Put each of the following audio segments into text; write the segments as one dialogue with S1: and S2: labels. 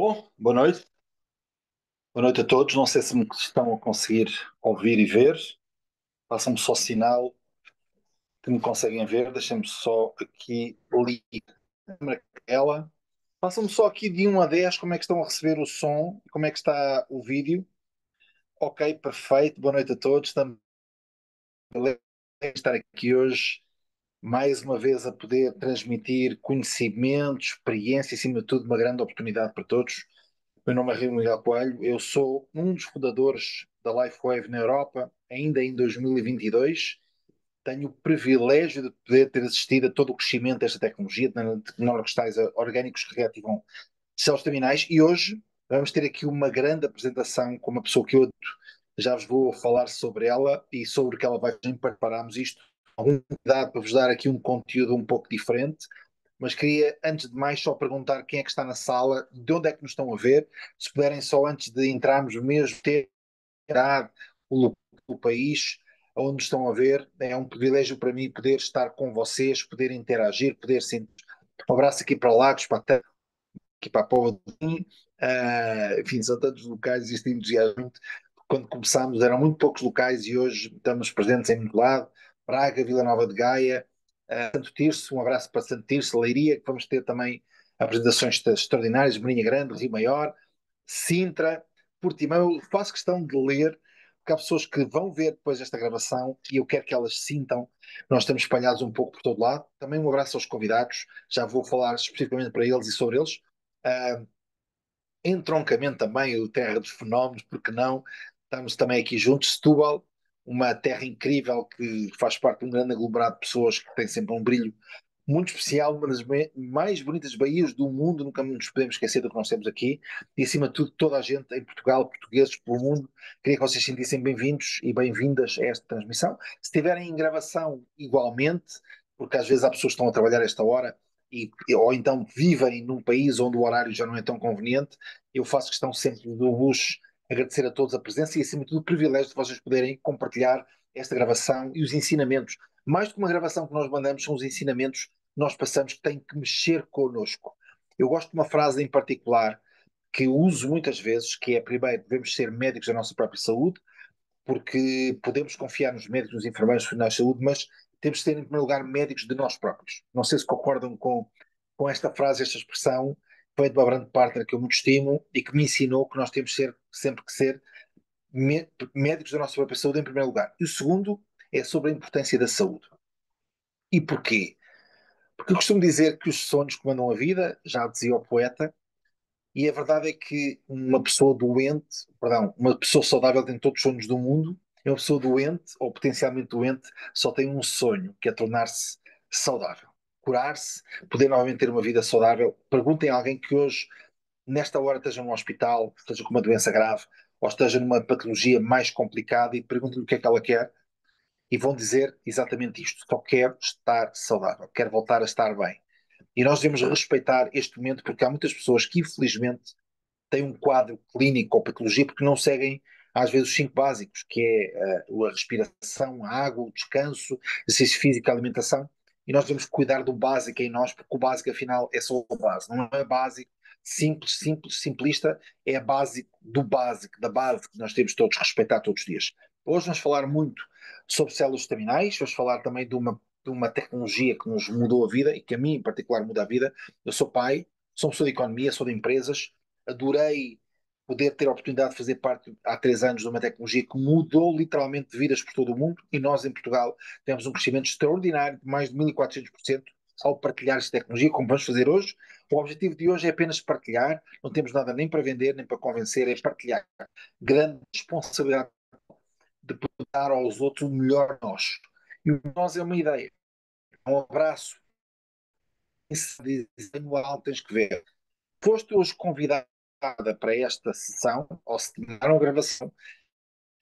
S1: Bom, boa noite. Boa noite a todos. Não sei se me estão a conseguir ouvir e ver. Façam-me só sinal que me conseguem ver. Deixem-me só aqui ligar ela. Façam-me só aqui de 1 a 10 como é que estão a receber o som, como é que está o vídeo. Ok, perfeito. Boa noite a todos. Estamos a estar aqui hoje mais uma vez a poder transmitir conhecimento, experiência e, acima de tudo, uma grande oportunidade para todos. Meu nome é Rui Miguel Coelho, eu sou um dos fundadores da LifeWave na Europa, ainda em 2022. Tenho o privilégio de poder ter assistido a todo o crescimento desta tecnologia de nanocristais orgânicos que reativam células terminais e hoje vamos ter aqui uma grande apresentação com uma pessoa que eu já vos vou falar sobre ela e sobre o que ela vai fazer. Preparámos isto com algum cuidado para vos dar aqui um conteúdo um pouco diferente, mas queria, antes de mais, só perguntar quem é que está na sala, de onde é que nos estão a ver, se puderem só, antes de entrarmos mesmo, ter o país onde nos estão a ver. É um privilégio para mim poder estar com vocês, poder interagir, poder sentir. Um abraço aqui para Lagos, para a Terra, aqui para a Póvoa de Varzim. Enfim, são tantos locais, existe entusiasmo. Quando começámos eram muito poucos locais e hoje estamos presentes em muito lado. Braga, Vila Nova de Gaia, Santo Tirso, um abraço para Santo Tirso, Leiria, que vamos ter também apresentações extraordinárias, Marinha Grande, Rio Maior, Sintra, Portimão. Eu faço questão de ler, porque há pessoas que vão ver depois esta gravação e eu quero que elas sintam que nós estamos espalhados um pouco por todo lado. Também um abraço aos convidados, já vou falar especificamente para eles e sobre eles. Uh, Entroncamento também, o Terra dos Fenómenos, porque não? Estamos também aqui juntos, Setúbal, uma terra incrível que faz parte de um grande aglomerado de pessoas que tem sempre um brilho muito especial, uma das mais bonitas baías do mundo, nunca nos podemos esquecer do que nós temos aqui, e acima de tudo, toda a gente em Portugal, portugueses pelo mundo, queria que vocês se sentissem bem-vindos e bem-vindas a esta transmissão. Se estiverem em gravação, igualmente, porque às vezes há pessoas que estão a trabalhar esta hora, ou então vivem num país onde o horário já não é tão conveniente, eu faço questão sempre de vos agradecer a todos a presença e, acima de tudo, o privilégio de vocês poderem compartilhar esta gravação e os ensinamentos. Mais do que uma gravação que nós mandamos, são os ensinamentos que nós passamos que têm que mexer connosco. Eu gosto de uma frase em particular que uso muitas vezes, que é, primeiro, devemos ser médicos da nossa própria saúde, porque podemos confiar nos médicos, nos enfermeiros, nos profissionais de saúde, mas temos de ser, em primeiro lugar, médicos de nós próprios. Não sei se concordam com esta frase, esta expressão, que veio de uma grande partner que eu muito estimo e que me ensinou que nós temos de ser, sempre que ser médicos da nossa própria saúde, em primeiro lugar. E o segundo é sobre a importância da saúde. E porquê? Porque eu costumo dizer que os sonhos comandam a vida, já dizia o poeta, e a verdade é que uma pessoa doente, perdão, uma pessoa saudável tem todos os sonhos do mundo, e uma pessoa doente, ou potencialmente doente, só tem um sonho, que é tornar-se saudável. Curar-se, poder novamente ter uma vida saudável. Perguntem a alguém que hoje, nesta hora, esteja num hospital, esteja com uma doença grave, ou esteja numa patologia mais complicada, e perguntem-lhe o que é que ela quer, e vão dizer exatamente isto: só quero estar saudável, quero voltar a estar bem. E nós devemos respeitar este momento, porque há muitas pessoas que, infelizmente, têm um quadro clínico ou patologia porque não seguem, às vezes, os cinco básicos, que é a respiração, a água, o descanso, exercício físico, a alimentação. E nós devemos cuidar do básico em nós, porque o básico, afinal, é só o básico. Não é básico, simples, simples, simplista, é básico do básico, da base que nós temos todos que respeitar todos os dias. Hoje vamos falar muito sobre células estaminais, vamos falar também de uma tecnologia que nos mudou a vida e que a mim, em particular, muda a vida. Eu sou pai, sou pessoa de economia, sou de empresas, adorei poder ter a oportunidade de fazer parte há 3 anos de uma tecnologia que mudou literalmente vidas por todo o mundo e nós em Portugal temos um crescimento extraordinário de mais de 1400% ao partilhar esta tecnologia, como vamos fazer hoje. O objetivo de hoje é apenas partilhar, não temos nada nem para vender, nem para convencer, é partilhar. Grande responsabilidade de poder dar aos outros o melhor de nós. E o nós é uma ideia. Um abraço. Esse anual tens que ver. Foste hoje convidada para esta sessão, ou se tiveram a gravação,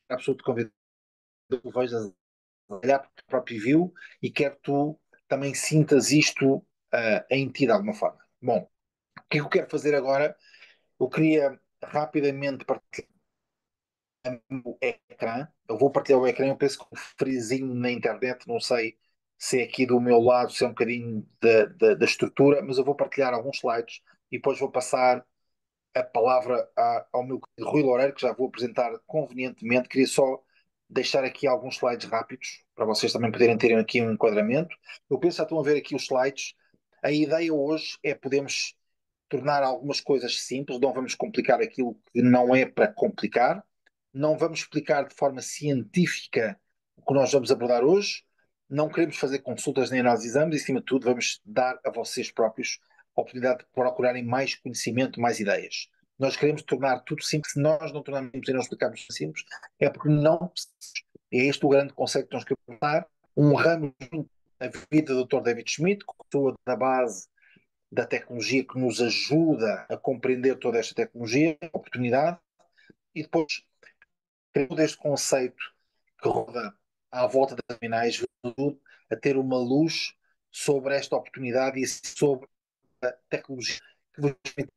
S1: a pessoa te convida, tu vejas olhar para o próprio view e quer que tu também sintas isto em ti de alguma forma. Bom, o que é que eu quero fazer agora? Eu queria rapidamente partilhar o ecrã. Eu vou partilhar o ecrã, eu penso que um frisinho na internet, não sei se é aqui do meu lado, se é um bocadinho da estrutura, mas eu vou partilhar alguns slides e depois vou passar a palavra ao meu querido Rui Loureiro, que já vou apresentar convenientemente. Queria só deixar aqui alguns slides rápidos para vocês também poderem terem aqui um enquadramento. Eu penso que já estão a ver aqui os slides. A ideia hoje é podermos tornar algumas coisas simples, não vamos complicar aquilo que não é para complicar, não vamos explicar de forma científica o que nós vamos abordar hoje, não queremos fazer consultas nem análise de exames, e, acima de tudo, vamos dar a vocês próprios a oportunidade de procurarem mais conhecimento, mais ideias. Nós queremos tornar tudo simples. Se nós não tornarmos simples e não explicarmos simples, é porque não precisamos. É este o grande conceito que nós queremos dar. Um ramo da vida do Dr. David Schmidt, pessoa da base da tecnologia que nos ajuda a compreender toda esta tecnologia, oportunidade, e depois todo este conceito que roda à volta das terminais a ter uma luz sobre esta oportunidade e sobre a tecnologia que vos permite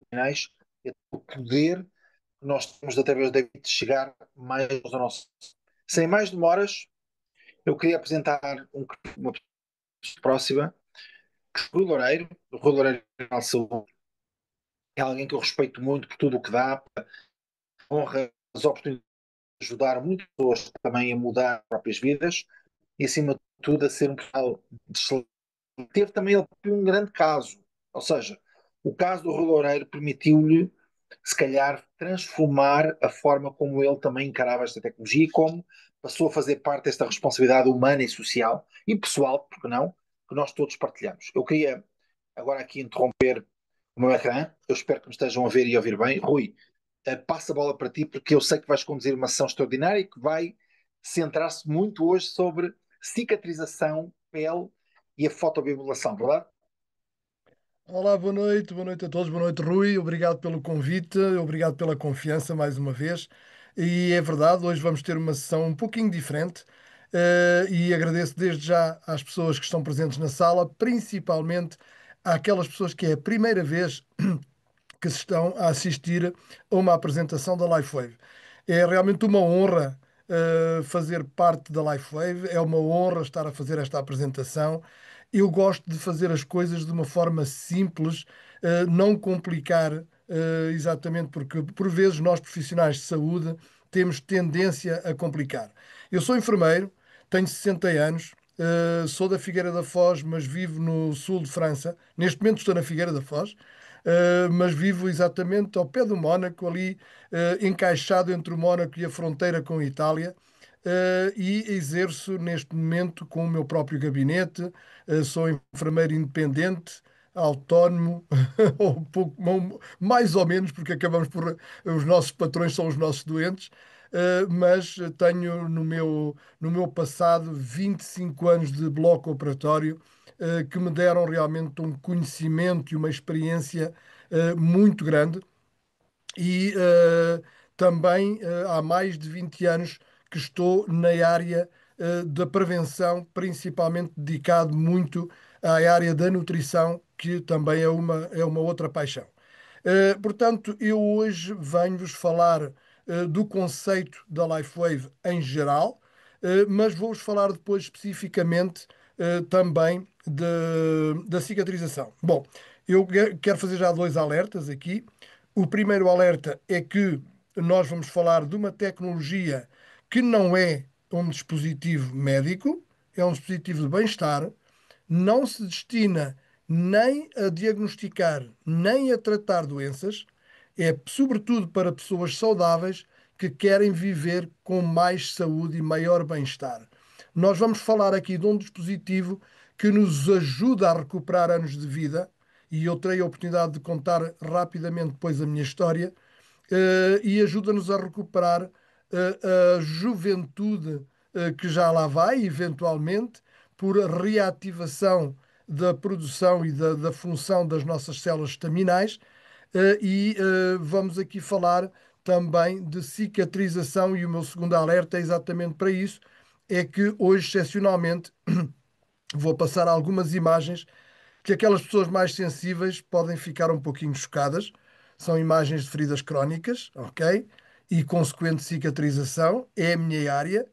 S1: terminais, é o poder que nós temos através da de chegar mais ao nosso. Sem mais demoras, eu queria apresentar uma pessoa próxima, o Rui Loureiro é alguém que eu respeito muito por tudo o que dá, honra as oportunidades de ajudar muitas pessoas também a mudar as próprias vidas e, acima de tudo, a ser um profissional de excelência. Teve também ele um grande caso, ou seja, o caso do Rui Loureiro permitiu-lhe, se calhar, transformar a forma como ele também encarava esta tecnologia e como passou a fazer parte desta responsabilidade humana e social e pessoal, porque não, que nós todos partilhamos. Eu queria agora aqui interromper o meu ecrã, eu espero que me estejam a ver e a ouvir bem. Rui, passo a bola para ti, porque eu sei que vais conduzir uma sessão extraordinária e que vai centrar-se muito hoje sobre cicatrização, pele e a fotobiomodulação, verdade?
S2: Olá, boa noite a todos, boa noite, Rui. Obrigado pelo convite, obrigado pela confiança mais uma vez. E é verdade, hoje vamos ter uma sessão um pouquinho diferente, e agradeço desde já às pessoas que estão presentes na sala, principalmente àquelas pessoas que é a primeira vez que estão a assistir a uma apresentação da Lifewave. É realmente uma honra fazer parte da Lifewave, é uma honra estar a fazer esta apresentação. Eu gosto de fazer as coisas de uma forma simples, não complicar, exatamente porque por vezes nós profissionais de saúde temos tendência a complicar. Eu sou enfermeiro, tenho 60 anos, sou da Figueira da Foz, mas vivo no sul de França. Neste momento estou na Figueira da Foz, mas vivo exatamente ao pé do Mónaco, ali encaixado entre o Mónaco e a fronteira com a Itália. E exerço neste momento com o meu próprio gabinete. Sou enfermeiro independente, autónomo, ou um pouco, mais ou menos, porque acabamos por. Os nossos patrões são os nossos doentes. Mas tenho no meu passado 25 anos de bloco operatório, que me deram realmente um conhecimento e uma experiência muito grande. E também há mais de 20 anos que estou na área da prevenção, principalmente dedicado muito à área da nutrição, que também é uma outra paixão. Portanto, eu hoje venho-vos falar do conceito da LifeWave em geral, mas vou-vos falar depois especificamente também da cicatrização. Bom, eu quero fazer já dois alertas aqui. O primeiro alerta é que nós vamos falar de uma tecnologia que não é um dispositivo médico, é um dispositivo de bem-estar, não se destina nem a diagnosticar, nem a tratar doenças, é sobretudo para pessoas saudáveis que querem viver com mais saúde e maior bem-estar. Nós vamos falar aqui de um dispositivo que nos ajuda a recuperar anos de vida, e eu terei a oportunidade de contar rapidamente depois a minha história, e ajuda-nos a recuperar a juventude que já lá vai, eventualmente, por reativação da produção e da função das nossas células estaminais. E vamos aqui falar também de cicatrização, e o meu segundo alerta é exatamente para isso, é que hoje, excepcionalmente, vou passar algumas imagens que aquelas pessoas mais sensíveis podem ficar um pouquinho chocadas. São imagens de feridas crónicas, ok? E consequente cicatrização. É a minha área.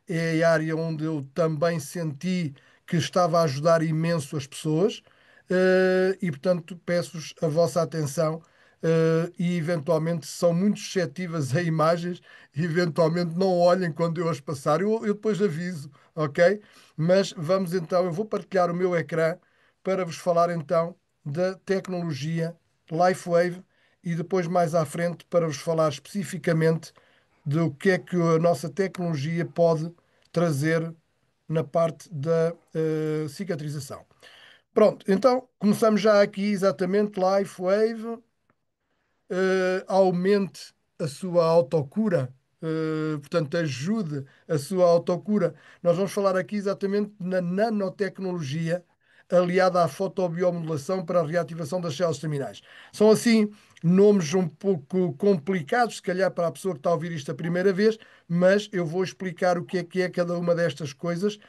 S2: É a área onde eu também senti que estava a ajudar imenso as pessoas. E, portanto, peço-vos a vossa atenção e eventualmente são muito suscetíveis a imagens e eventualmente não olhem quando eu as passar. Eu depois aviso, ok? Mas vamos então, eu vou partilhar o meu ecrã para vos falar então da tecnologia LifeWave e depois mais à frente para vos falar especificamente do que é que a nossa tecnologia pode trazer na parte da cicatrização. Pronto, então começamos já aqui exatamente LifeWave, aumente a sua autocura, portanto, ajude a sua autocura. Nós vamos falar aqui exatamente na nanotecnologia aliada à fotobiomodulação para a reativação das células terminais. São assim nomes um pouco complicados, se calhar para a pessoa que está a ouvir isto a primeira vez, mas eu vou explicar o que é cada uma destas coisas.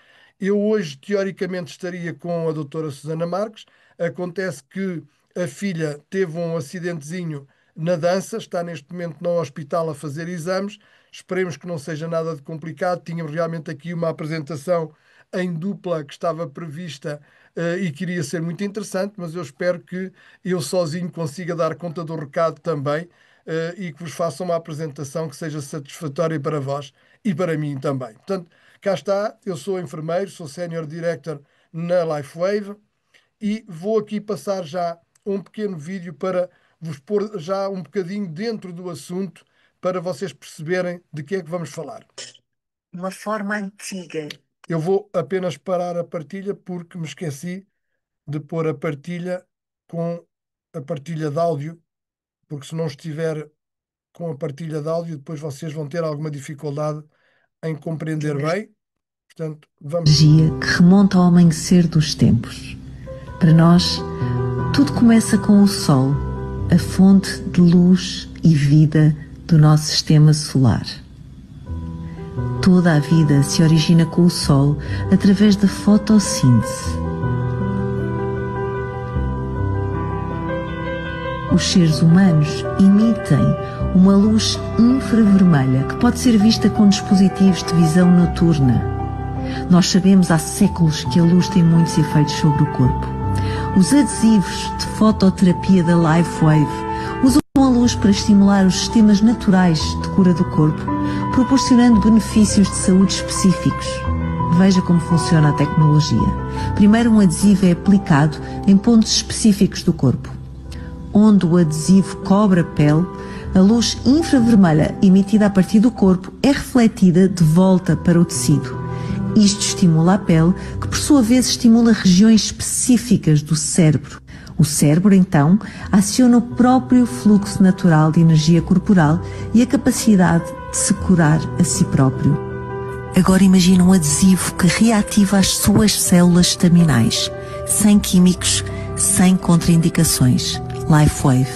S2: Eu hoje, teoricamente, estaria com a doutora Susana Marques. Acontece que a filha teve um acidentezinho na dança, está neste momento no hospital a fazer exames. Esperemos que não seja nada de complicado. Tínhamos realmente aqui uma apresentação em dupla que estava prevista, e queria ser muito interessante, mas eu espero que eu sozinho consiga dar conta do recado também, e que vos faça uma apresentação que seja satisfatória para vós e para mim também. Portanto, cá está, eu sou enfermeiro, sou Senior Director na LifeWave e vou aqui passar já um pequeno vídeo para vos pôr já um bocadinho dentro do assunto para vocês perceberem de que é que vamos falar. Uma forma antiga. Eu vou apenas parar a partilha porque me esqueci de pôr a partilha com a partilha de áudio, porque se não estiver com a partilha de áudio, depois vocês vão ter alguma dificuldade em compreender bem. Portanto, vamos. Energia que remonta ao amanhecer dos tempos. Para nós, tudo começa com o Sol, a fonte de luz e vida do nosso sistema solar. Toda a vida se origina com o Sol através da fotossíntese. Os seres humanos emitem uma luz infravermelha que pode ser vista com dispositivos de visão noturna. Nós sabemos há séculos que a luz tem muitos efeitos sobre o corpo. Os adesivos de fototerapia da LifeWave usam a luz para estimular os sistemas naturais de cura do corpo, proporcionando benefícios de saúde específicos. Veja como funciona a tecnologia. Primeiro, um adesivo é aplicado em pontos específicos do corpo. Onde o adesivo cobre a pele, a luz infravermelha emitida a partir do corpo é refletida de volta para o tecido. Isto estimula a pele, que por sua vez estimula regiões específicas do cérebro. O cérebro, então, aciona o próprio fluxo natural de energia corporal e a capacidade de se curar a si próprio. Agora imagine um adesivo que reativa as suas células estaminais, sem químicos, sem contraindicações. LifeWave.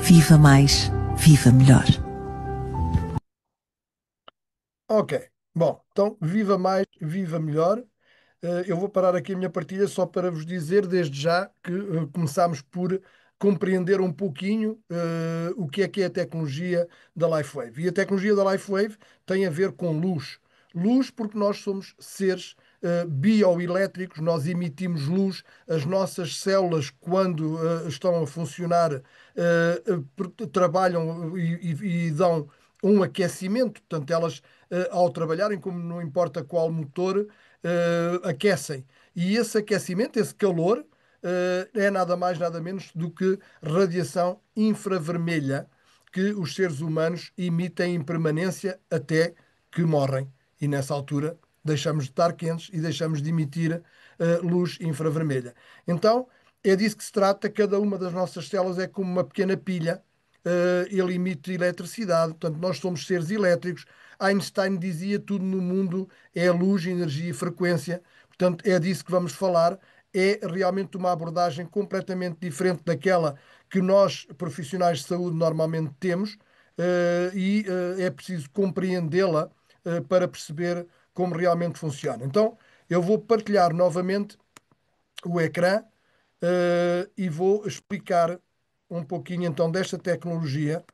S2: Viva mais, viva melhor. Ok, bom, então viva mais, viva melhor. Eu vou parar aqui a minha partilha só para vos dizer desde já que começámos por compreender um pouquinho o que é a tecnologia da LifeWave. E a tecnologia da LifeWave tem a ver com luz. Luz porque nós somos seres bioelétricos, nós emitimos luz, as nossas células, quando estão a funcionar, trabalham e dão um aquecimento, portanto, elas, ao trabalharem, como não importa qual motor, aquecem. E esse aquecimento, esse calor, é nada mais, nada menos do que radiação infravermelha que os seres humanos emitem em permanência até que morrem. E nessa altura deixamos de estar quentes e deixamos de emitir luz infravermelha. Então, é disso que se trata. Cada uma das nossas células é como uma pequena pilha. Ele emite eletricidade, portanto, nós somos seres elétricos. Einstein dizia tudo no mundo é luz, energia e frequência. Portanto, é disso que vamos falar. É realmente uma abordagem completamente diferente daquela que nós, profissionais de saúde, normalmente temos, e é preciso compreendê-la para perceber como realmente funciona. Então, eu vou partilhar novamente o ecrã, e vou explicar um pouquinho então desta tecnologia.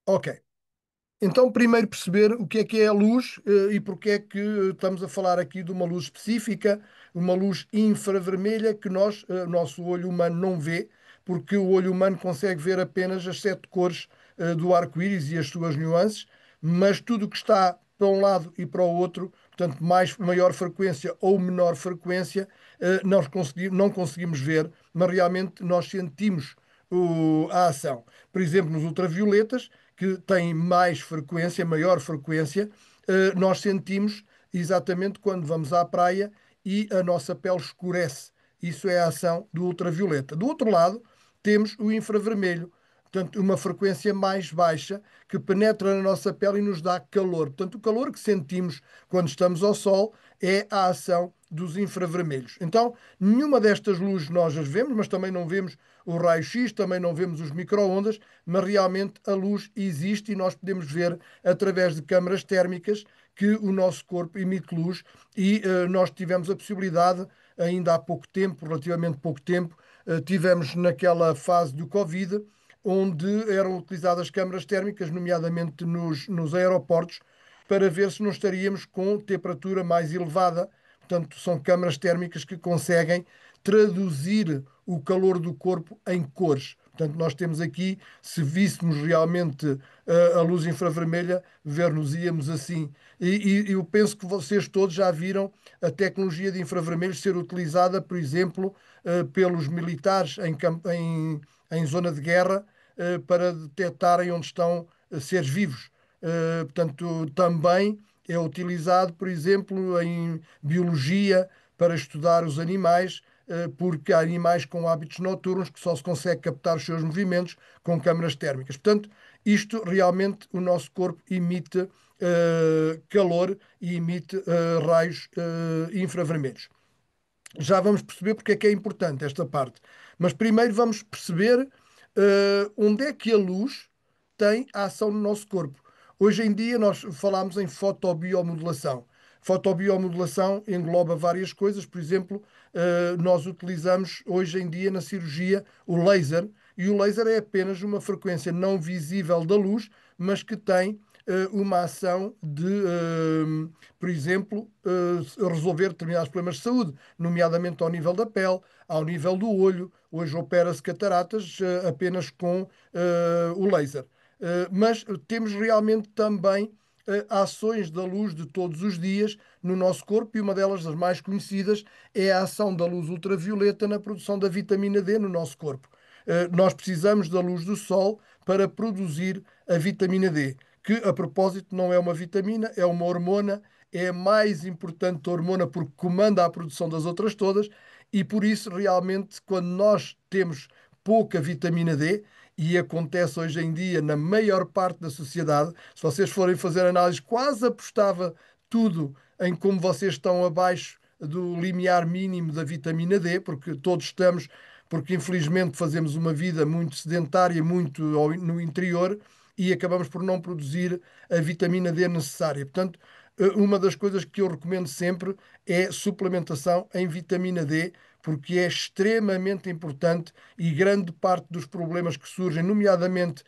S2: Ok. Então, primeiro perceber o que é a luz e porque é que estamos a falar aqui de uma luz específica, uma luz infravermelha que o nosso olho humano não vê, porque o olho humano consegue ver apenas as sete cores do arco-íris e as suas nuances, mas tudo o que está para um lado e para o outro, portanto, maior frequência ou menor frequência, não conseguimos ver, mas realmente nós sentimos a ação. Por exemplo, nos ultravioletas, que têm mais frequência, maior frequência, nós sentimos exatamente quando vamos à praia e a nossa pele escurece. Isso é a ação do ultravioleta. Do outro lado, temos o infravermelho, portanto, uma frequência mais baixa que penetra na nossa pele e nos dá calor. Portanto, o calor que sentimos quando estamos ao sol é a ação dos infravermelhos. Então, nenhuma destas luzes nós as vemos, mas também não vemos o raio-x, também não vemos os micro-ondas, mas realmente a luz existe e nós podemos ver através de câmaras térmicas que o nosso corpo emite luz e nós tivemos a possibilidade, ainda há pouco tempo, relativamente pouco tempo, tivemos naquela fase do Covid, onde eram utilizadas câmaras térmicas, nomeadamente nos aeroportos, para ver se não estaríamos com temperatura mais elevada. Portanto, são câmaras térmicas que conseguem traduzir o calor do corpo em cores. Portanto, nós temos aqui, se víssemos realmente a luz infravermelha, ver-nos-íamos assim. E eu penso que vocês todos já viram a tecnologia de infravermelhos ser utilizada, por exemplo, pelos militares em zona de guerra, para detectarem onde estão seres vivos. Portanto, também é utilizado, por exemplo, em biologia para estudar os animais, porque há animais com hábitos noturnos que só se consegue captar os seus movimentos com câmaras térmicas. Portanto, isto realmente o nosso corpo emite calor e emite raios infravermelhos. Já vamos perceber porque é importante esta parte. Mas primeiro vamos perceber onde é que a luz tem a ação no nosso corpo. Hoje em dia nós falamos em fotobiomodulação. Fotobiomodulação engloba várias coisas, por exemplo, nós utilizamos hoje em dia na cirurgia o laser, e o laser é apenas uma frequência não visível da luz, mas que tem uma ação de, por exemplo, resolver determinados problemas de saúde, nomeadamente ao nível da pele, ao nível do olho. Hoje opera-se cataratas apenas com o laser. Mas temos realmente também ações da luz de todos os dias no nosso corpo, e uma delas, das mais conhecidas, é a ação da luz ultravioleta na produção da vitamina D no nosso corpo. Nós precisamos da luz do sol para produzir a vitamina D, que, a propósito, não é uma vitamina, é uma hormona, é a mais importante hormona porque comanda a produção das outras todas, e por isso, realmente, quando nós temos pouca vitamina D, e acontece hoje em dia na maior parte da sociedade, se vocês forem fazer análise, quase apostava tudo em como vocês estão abaixo do limiar mínimo da vitamina D, porque todos estamos, porque infelizmente fazemos uma vida muito sedentária, muito no interior, e acabamos por não produzir a vitamina D necessária. Portanto, uma das coisas que eu recomendo sempre é suplementação em vitamina D, porque é extremamente importante e grande parte dos problemas que surgem, nomeadamente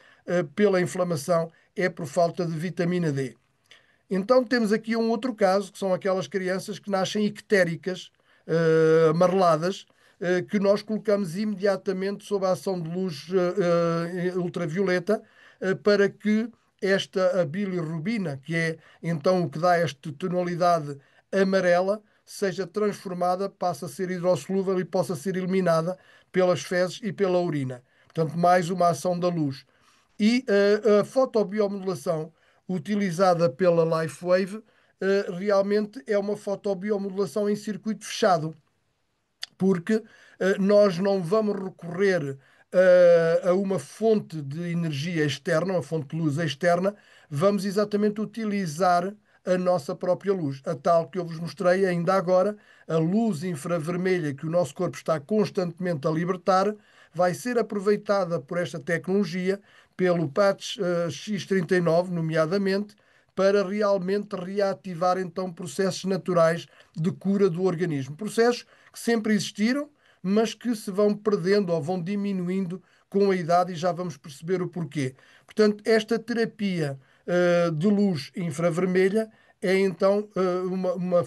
S2: pela inflamação, é por falta de vitamina D. Então temos aqui um outro caso, que são aquelas crianças que nascem ictéricas, amareladas, que nós colocamos imediatamente sob a ação de luz ultravioleta, para que a bilirrubina, que é então o que dá esta tonalidade amarela, seja transformada, passe a ser hidrossolúvel e possa ser eliminada pelas fezes e pela urina. Portanto, mais uma ação da luz. E a fotobiomodulação utilizada pela LifeWave realmente é uma fotobiomodulação em circuito fechado, porque nós não vamos recorrer a uma fonte de energia externa, uma fonte de luz externa, vamos exatamente utilizar a nossa própria luz, a tal que eu vos mostrei ainda agora, a luz infravermelha que o nosso corpo está constantemente a libertar, vai ser aproveitada por esta tecnologia, pelo patch X39, nomeadamente, para realmente reativar então processos naturais de cura do organismo. Processos que sempre existiram, mas que se vão perdendo ou vão diminuindo com a idade, e já vamos perceber o porquê. Portanto, esta terapia de luz infravermelha é então uma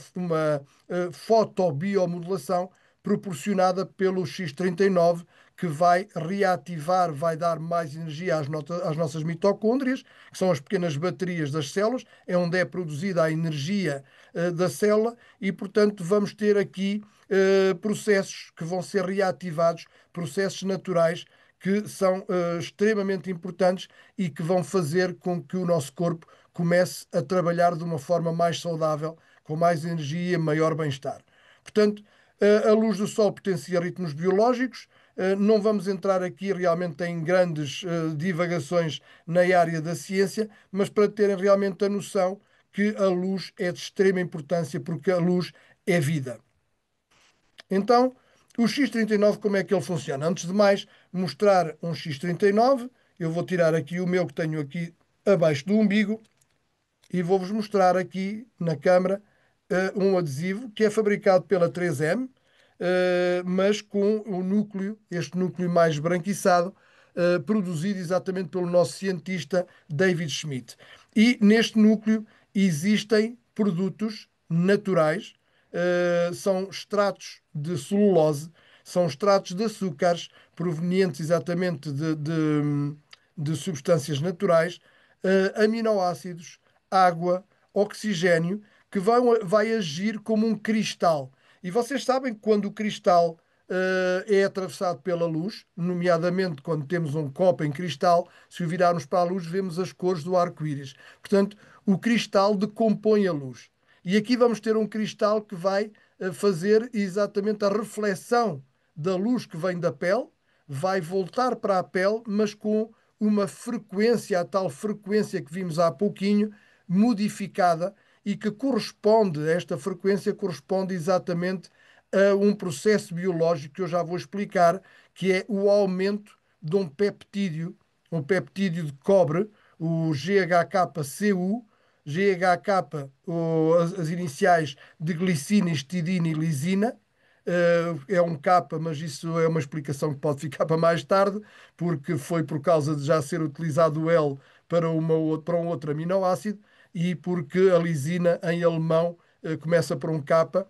S2: fotobiomodulação proporcionada pelo X39, que vai reativar, vai dar mais energia às nossas mitocôndrias, que são as pequenas baterias das células, é onde é produzida a energia da célula, e, portanto, vamos ter aqui processos que vão ser reativados, processos naturais que são extremamente importantes e que vão fazer com que o nosso corpo comece a trabalhar de uma forma mais saudável, com mais energia, maior bem-estar. Portanto, a luz do sol potencia ritmos biológicos. Não vamos entrar aqui realmente em grandes divagações na área da ciência, mas para terem realmente a noção que a luz é de extrema importância, porque a luz é vida. Então, o X39, como é que ele funciona? Antes de mais, mostrar um X39, eu vou tirar aqui o meu que tenho aqui abaixo do umbigo e vou-vos mostrar aqui na câmara um adesivo que é fabricado pela 3M, mas com o núcleo, este núcleo mais esbranquiçado, produzido exatamente pelo nosso cientista David Schmidt. E neste núcleo existem produtos naturais, são extratos de celulose, são extratos de açúcares provenientes exatamente de substâncias naturais, aminoácidos, água, oxigênio, que vai agir como um cristal. E vocês sabem que quando o cristal é atravessado pela luz, nomeadamente quando temos um copo em cristal, se o virarmos para a luz, vemos as cores do arco-íris. Portanto, o cristal decompõe a luz. E aqui vamos ter um cristal que vai fazer exatamente a reflexão da luz que vem da pele, vai voltar para a pele, mas com uma frequência, a tal frequência que vimos há pouquinho, modificada e que corresponde, esta frequência corresponde exatamente a um processo biológico que eu já vou explicar, que é o aumento de um peptídeo de cobre, o GHKCU, GHK, as iniciais de glicina, histidina e lisina. É um K, mas isso é uma explicação que pode ficar para mais tarde, porque foi por causa de já ser utilizado o L para um outro aminoácido e porque a lisina em alemão começa por um K,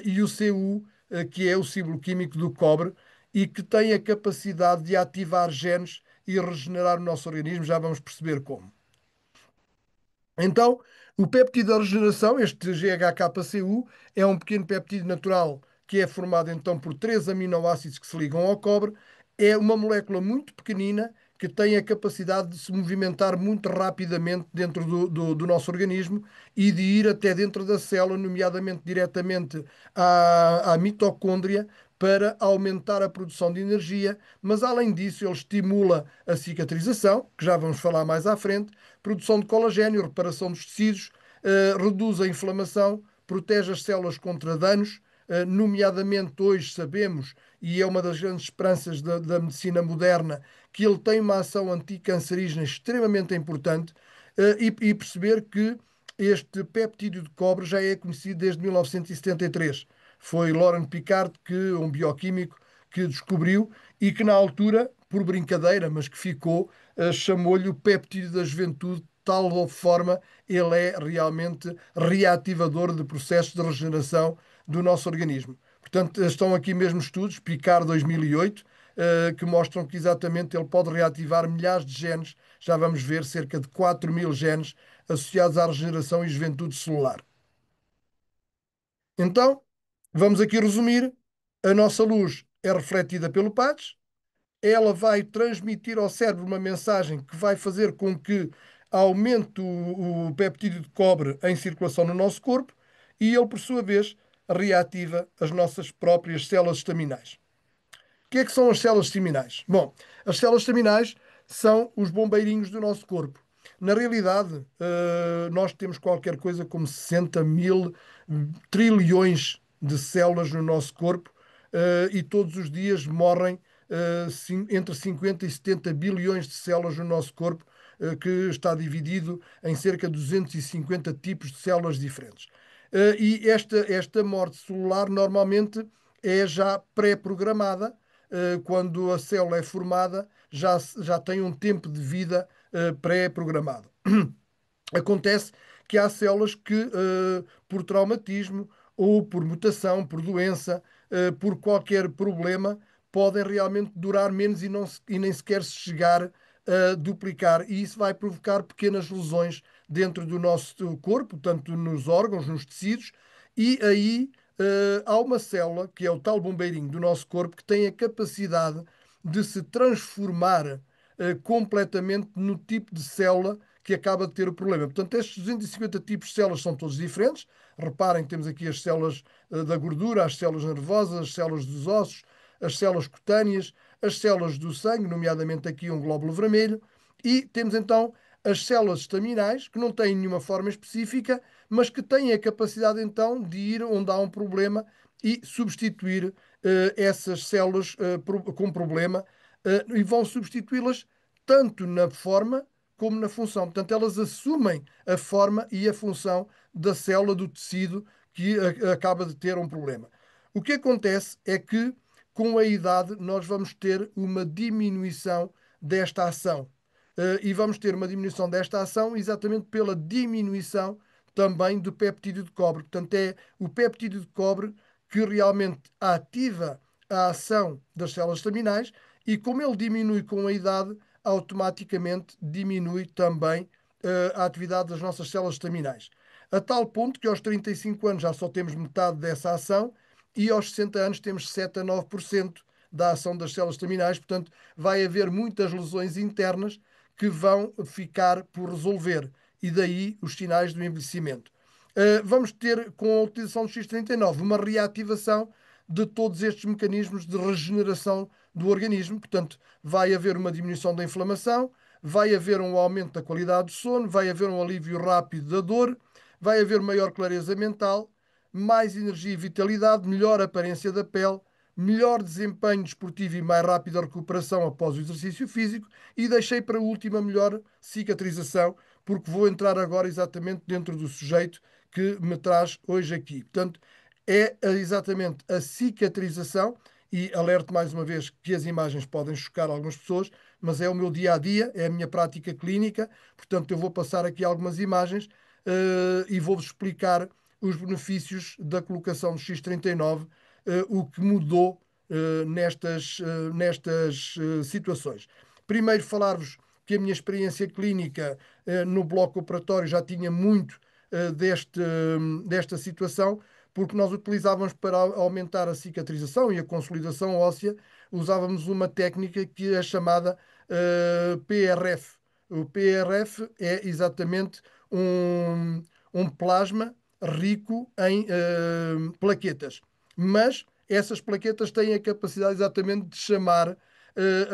S2: e o Cu, que é o símbolo químico do cobre e que tem a capacidade de ativar genes e regenerar o nosso organismo, já vamos perceber como. Então, o péptido da regeneração, este GHKCU, é um pequeno péptido natural que é formado então por três aminoácidos que se ligam ao cobre. É uma molécula muito pequenina que tem a capacidade de se movimentar muito rapidamente dentro do nosso organismo e de ir até dentro da célula, nomeadamente diretamente à mitocôndria, para aumentar a produção de energia. Mas, além disso, ele estimula a cicatrização, que já vamos falar mais à frente, produção de colagênio, reparação dos tecidos, reduz a inflamação, protege as células contra danos, nomeadamente hoje sabemos, e é uma das grandes esperanças da medicina moderna, que ele tem uma ação anticancerígena extremamente importante, e perceber que este peptídeo de cobre já é conhecido desde 1973. Foi Laurent Picard, um bioquímico, que descobriu e que na altura, por brincadeira, mas que ficou, chamou-lhe o péptido da juventude, de tal forma ele é realmente reativador de processos de regeneração do nosso organismo. Portanto, estão aqui mesmo estudos, Picard 2008, que mostram que exatamente ele pode reativar milhares de genes, já vamos ver cerca de 4.000 genes associados à regeneração e juventude celular. Então, vamos aqui resumir: a nossa luz é refletida pelo PADS, ela vai transmitir ao cérebro uma mensagem que vai fazer com que aumente o peptídeo de cobre em circulação no nosso corpo e ele, por sua vez, reativa as nossas próprias células estaminais. O que é que são as células estaminais? Bom, as células estaminais são os bombeirinhos do nosso corpo. Na realidade, nós temos qualquer coisa como 60.000 trilhões de células no nosso corpo, e todos os dias morrem entre 50 e 70 bilhões de células no nosso corpo, que está dividido em cerca de 250 tipos de células diferentes. E esta morte celular normalmente é já pré-programada. Quando a célula é formada, já tem um tempo de vida pré-programado. Acontece que há células que, por traumatismo ou por mutação, por doença, por qualquer problema, podem realmente durar menos e nem sequer se chegar a duplicar. E isso vai provocar pequenas lesões dentro do nosso corpo, tanto nos órgãos, nos tecidos, e aí, há uma célula, que é o tal bombeirinho do nosso corpo, que tem a capacidade de se transformar, completamente no tipo de célula que acaba de ter o problema. Portanto, estes 250 tipos de células são todos diferentes. Reparem que temos aqui as células, da gordura, as células nervosas, as células dos ossos, as células cutâneas, as células do sangue, nomeadamente aqui um glóbulo vermelho, e temos então as células estaminais, que não têm nenhuma forma específica, mas que têm a capacidade então de ir onde há um problema e substituir, essas células, com problema, e vão substituí-las tanto na forma como na função. Portanto, elas assumem a forma e a função da célula do tecido que acaba de ter um problema. O que acontece é que, com a idade, nós vamos ter uma diminuição desta ação. E vamos ter uma diminuição desta ação exatamente pela diminuição também do peptídeo de cobre. Portanto, é o peptídeo de cobre que realmente ativa a ação das células estaminais e, como ele diminui com a idade, automaticamente diminui também, a atividade das nossas células estaminais. A tal ponto que aos 35 anos já só temos metade dessa ação e aos 60 anos temos 7 a 9% da ação das células estaminais. Portanto, vai haver muitas lesões internas que vão ficar por resolver. E daí os sinais do envelhecimento. Vamos ter, com a utilização do X39, uma reativação de todos estes mecanismos de regeneração do organismo. Portanto, vai haver uma diminuição da inflamação, vai haver um aumento da qualidade do sono, vai haver um alívio rápido da dor, vai haver maior clareza mental, mais energia e vitalidade, melhor aparência da pele, melhor desempenho desportivo e mais rápida recuperação após o exercício físico, e deixei para última melhor cicatrização, porque vou entrar agora exatamente dentro do sujeito que me traz hoje aqui. Portanto, é exatamente a cicatrização, e alerto mais uma vez que as imagens podem chocar algumas pessoas, mas é o meu dia a dia, é a minha prática clínica. Portanto, eu vou passar aqui algumas imagens, e vou-vos explicar os benefícios da colocação do X39, o que mudou, nestas situações. Primeiro, falar-vos que a minha experiência clínica, no bloco operatório, já tinha muito, desta situação, porque nós utilizávamos para aumentar a cicatrização e a consolidação óssea, usávamos uma técnica que é chamada, PRF. O PRF é exatamente um plasma rico em, plaquetas, mas essas plaquetas têm a capacidade exatamente de chamar,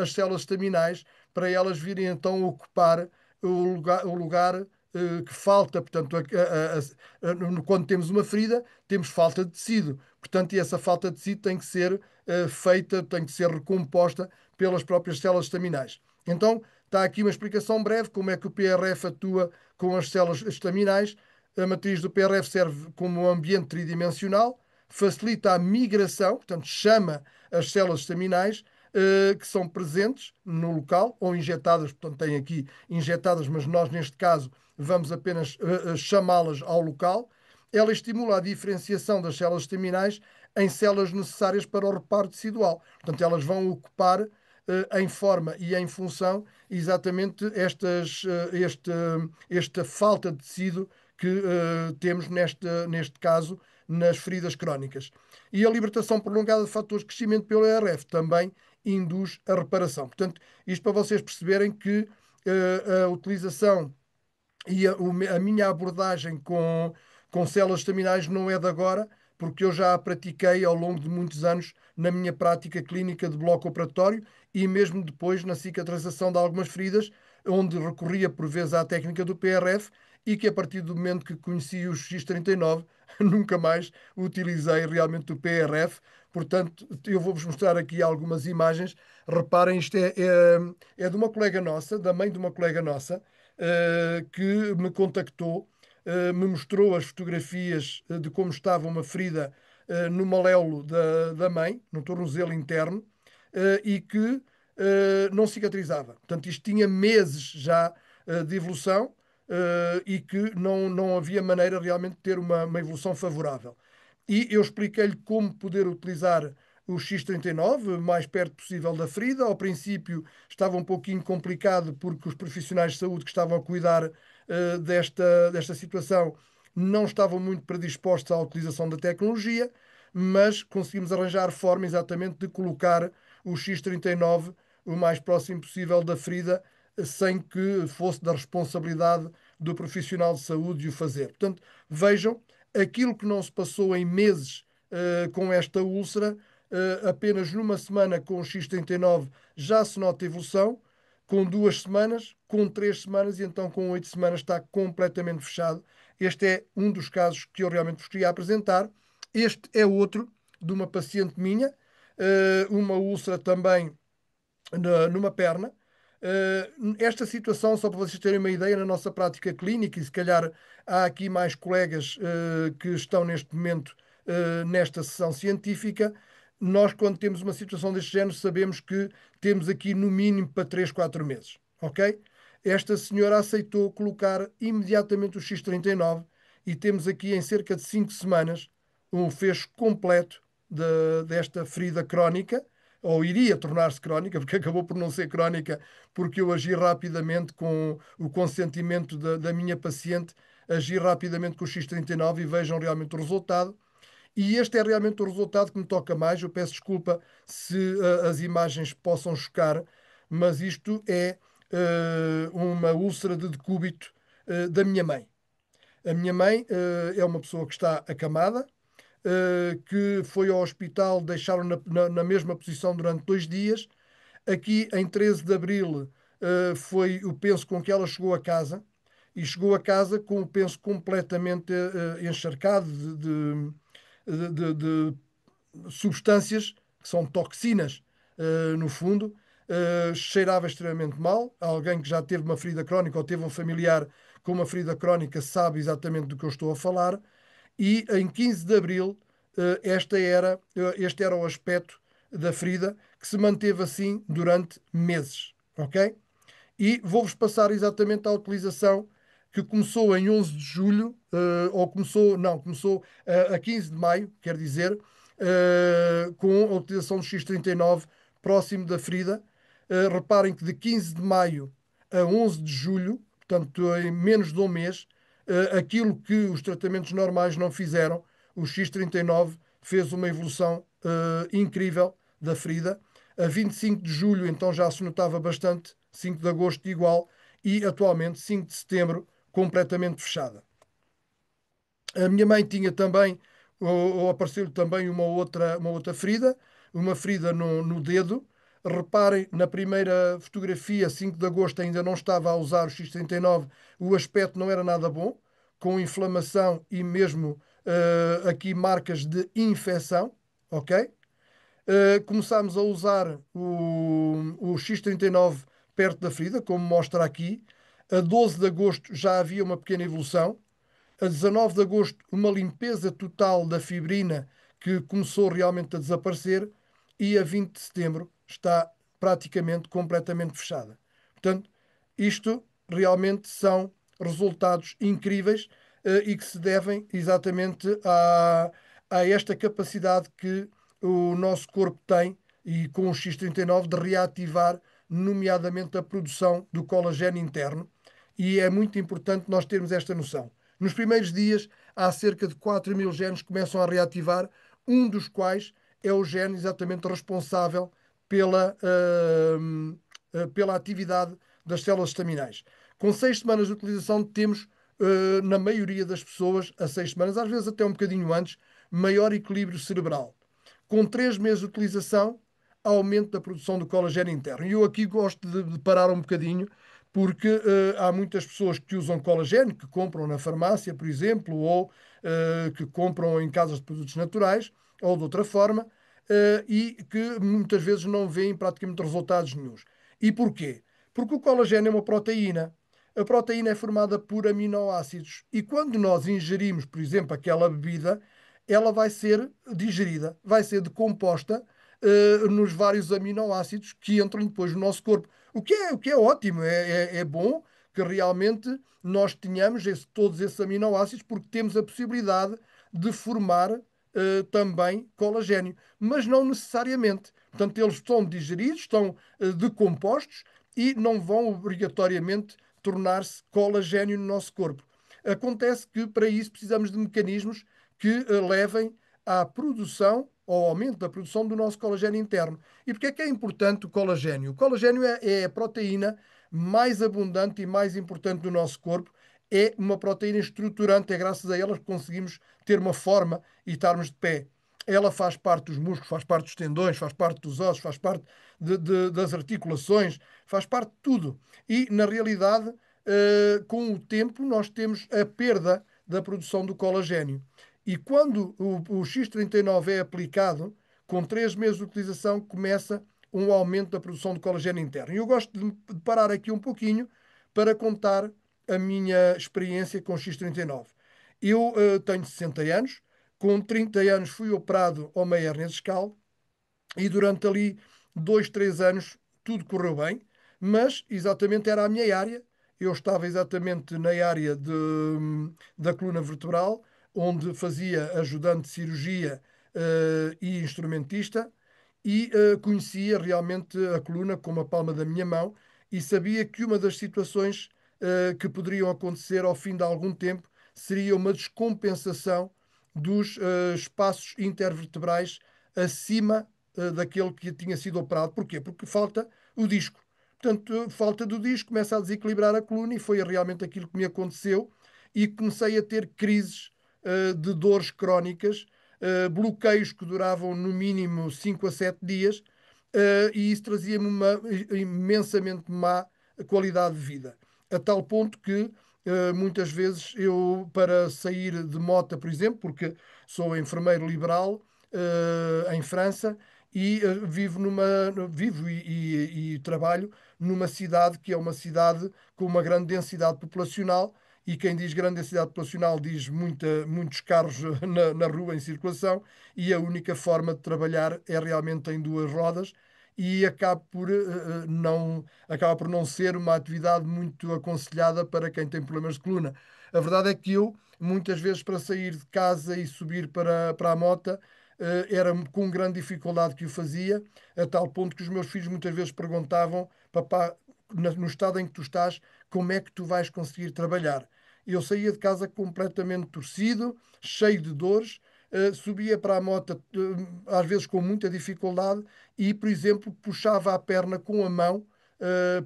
S2: as células estaminais para elas virem então ocupar o lugar que falta. Portanto, quando temos uma ferida, temos falta de tecido. Portanto, e essa falta de tecido tem que ser, feita, tem que ser recomposta pelas próprias células estaminais. Então, está aqui uma explicação breve como é que o PRF atua com as células estaminais. A matriz do PRF serve como um ambiente tridimensional, facilita a migração, portanto, chama as células estaminais, que são presentes no local ou injetadas. Portanto, tem aqui injetadas, mas nós, neste caso, vamos apenas, chamá-las ao local. Ela estimula a diferenciação das células estaminais em células necessárias para o reparo tecidual. Portanto, elas vão ocupar, em forma e em função, exatamente esta falta de tecido que, temos neste caso nas feridas crónicas. E a libertação prolongada de fatores de crescimento pelo ERF também induz a reparação. Portanto, isto para vocês perceberem que, a utilização e a minha abordagem com células estaminais não é de agora, porque eu já a pratiquei ao longo de muitos anos na minha prática clínica de bloco operatório e mesmo depois na cicatrização de algumas feridas, onde recorria por vezes à técnica do PRF, e que a partir do momento que conheci o X39 nunca mais utilizei realmente o PRF. Portanto, eu vou-vos mostrar aqui algumas imagens. Reparem, isto é de uma colega nossa, da mãe de uma colega nossa, que me contactou, me mostrou as fotografias, de como estava uma ferida, no maléolo da mãe, no tornozelo interno, e que, não cicatrizava. Portanto, isto tinha meses já, de evolução, e que não havia maneira realmente de ter uma evolução favorável. E eu expliquei-lhe como poder utilizar o X39 o mais perto possível da ferida. Ao princípio estava um pouquinho complicado porque os profissionais de saúde que estavam a cuidar desta situação não estavam muito predispostos à utilização da tecnologia, mas conseguimos arranjar forma exatamente de colocar o X39 o mais próximo possível da ferida, sem que fosse da responsabilidade do profissional de saúde de o fazer. Portanto, vejam, aquilo que não se passou em meses com esta úlcera, apenas numa semana com o X39 já se nota evolução, com 2 semanas, com 3 semanas e então com 8 semanas está completamente fechado. Este é um dos casos que eu realmente vos queria apresentar. Este é outro de uma paciente minha, uma úlcera também numa perna. Esta situação, só para vocês terem uma ideia, na nossa prática clínica, e se calhar há aqui mais colegas que estão neste momento nesta sessão científica, nós, quando temos uma situação deste género, sabemos que temos aqui no mínimo para 3 4 meses. Ok? Esta senhora aceitou colocar imediatamente o X39 e temos aqui em cerca de 5 semanas um fecho completo desta ferida crónica, ou iria tornar-se crónica, porque acabou por não ser crónica, porque eu agi rapidamente com o consentimento da minha paciente, agi rapidamente com o X39 e vejam realmente o resultado. E este é realmente o resultado que me toca mais. Eu peço desculpa se as imagens possam chocar, mas isto é uma úlcera de decúbito da minha mãe. A minha mãe é uma pessoa que está acamada, que foi ao hospital, deixaram na mesma posição durante 2 dias. Aqui, em 13 de abril, foi o penso com que ela chegou a casa, e chegou a casa com o penso completamente encharcado de substâncias que são toxinas, no fundo. Cheirava extremamente mal. Alguém que já teve uma ferida crónica ou teve um familiar com uma ferida crónica sabe exatamente do que eu estou a falar. E em 15 de abril, este era o aspecto da ferida que se manteve assim durante meses. Ok? E vou-vos passar exatamente a utilização que começou em 11 de julho, ou começou, não, começou a 15 de maio, quer dizer, com a utilização do X39 próximo da ferida. Reparem que de 15 de maio a 11 de julho, portanto, em menos de um mês, aquilo que os tratamentos normais não fizeram, o X39 fez uma evolução incrível da ferida. A 25 de julho, então, já se notava bastante, 5 de agosto igual, e atualmente, 5 de setembro, completamente fechada. A minha mãe tinha também, ou apareceu-lhe também uma outra ferida, uma ferida no dedo. Reparem, na primeira fotografia, 5 de agosto, ainda não estava a usar o X39, o aspecto não era nada bom, com inflamação e mesmo aqui marcas de infecção, ok? Começámos a usar o X39 perto da ferida, como mostra aqui. A 12 de agosto já havia uma pequena evolução. A 19 de agosto, uma limpeza total da fibrina que começou realmente a desaparecer. E a 20 de setembro está praticamente completamente fechada. Portanto, isto realmente são resultados incríveis e que se devem exatamente a esta capacidade que o nosso corpo tem, e com o X39, de reativar, nomeadamente, a produção do colagênio interno. E é muito importante nós termos esta noção. Nos primeiros dias, há cerca de 4.000 genes que começam a reativar, um dos quais é o gene exatamente responsável pela atividade das células estaminais. Com 6 semanas de utilização, temos, na maioria das pessoas, a 6 semanas, às vezes até um bocadinho antes, maior equilíbrio cerebral. Com 3 meses de utilização, aumento da produção do colagênio interno. E eu aqui gosto de parar um bocadinho, porque há muitas pessoas que usam colagênio, que compram na farmácia, por exemplo, ou que compram em casas de produtos naturais, ou de outra forma, e que muitas vezes não veem praticamente resultados nenhuns. E porquê? Porque o colagênio é uma proteína. A proteína é formada por aminoácidos. E quando nós ingerimos, por exemplo, aquela bebida, ela vai ser digerida, vai ser decomposta nos vários aminoácidos que entram depois no nosso corpo. O que é ótimo, é bom que realmente nós tenhamos todos esses aminoácidos, porque temos a possibilidade de formar também colagênio, mas não necessariamente. Portanto, eles estão digeridos, estão decompostos e não vão obrigatoriamente tornar-se colagênio no nosso corpo. Acontece que para isso precisamos de mecanismos que levem à produção, ao aumento da produção do nosso colagênio interno. E porquê é que é importante o colagênio? O colagênio é a proteína mais abundante e mais importante do nosso corpo. É uma proteína estruturante, é graças a ela que conseguimos ter uma forma e estarmos de pé. Ela faz parte dos músculos, faz parte dos tendões, faz parte dos ossos, faz parte das articulações, faz parte de tudo. E, na realidade, com o tempo, nós temos a perda da produção do colagênio. E quando o X39 é aplicado, com 3 meses de utilização, começa um aumento da produção de colagênio interno. E eu gosto de parar aqui um pouquinho para contar a minha experiência com o X39. Eu tenho 60 anos, com 30 anos fui operado ao meia hernia discal e durante ali 2, 3 anos tudo correu bem, mas exatamente era a minha área. Eu estava exatamente na área da coluna vertebral, onde fazia ajudante de cirurgia e instrumentista, e conhecia realmente a coluna como a palma da minha mão e sabia que uma das situações que poderiam acontecer ao fim de algum tempo seria uma descompensação dos espaços intervertebrais acima daquele que tinha sido operado. Porquê? Porque falta o disco. Portanto, falta do disco, começa a desequilibrar a coluna e foi realmente aquilo que me aconteceu e comecei a ter crises de dores crónicas, bloqueios que duravam no mínimo 5 a 7 dias, e isso trazia-me uma imensamente má qualidade de vida. A tal ponto que muitas vezes eu, para sair de mota, por exemplo, porque sou enfermeiro liberal em França e vivo e trabalho numa cidade que é uma cidade com uma grande densidade populacional e quem diz grande densidade populacional diz muitos carros na rua em circulação e a única forma de trabalhar é realmente em 2 rodas e acaba por não ser uma atividade muito aconselhada para quem tem problemas de coluna. A verdade é que eu, muitas vezes, para sair de casa e subir para a mota, era com grande dificuldade que o fazia, a tal ponto que os meus filhos muitas vezes perguntavam: papá, no estado em que tu estás, como é que tu vais conseguir trabalhar? Eu saía de casa completamente torcido, cheio de dores, subia para a moto, às vezes com muita dificuldade, e, por exemplo, puxava a perna com a mão,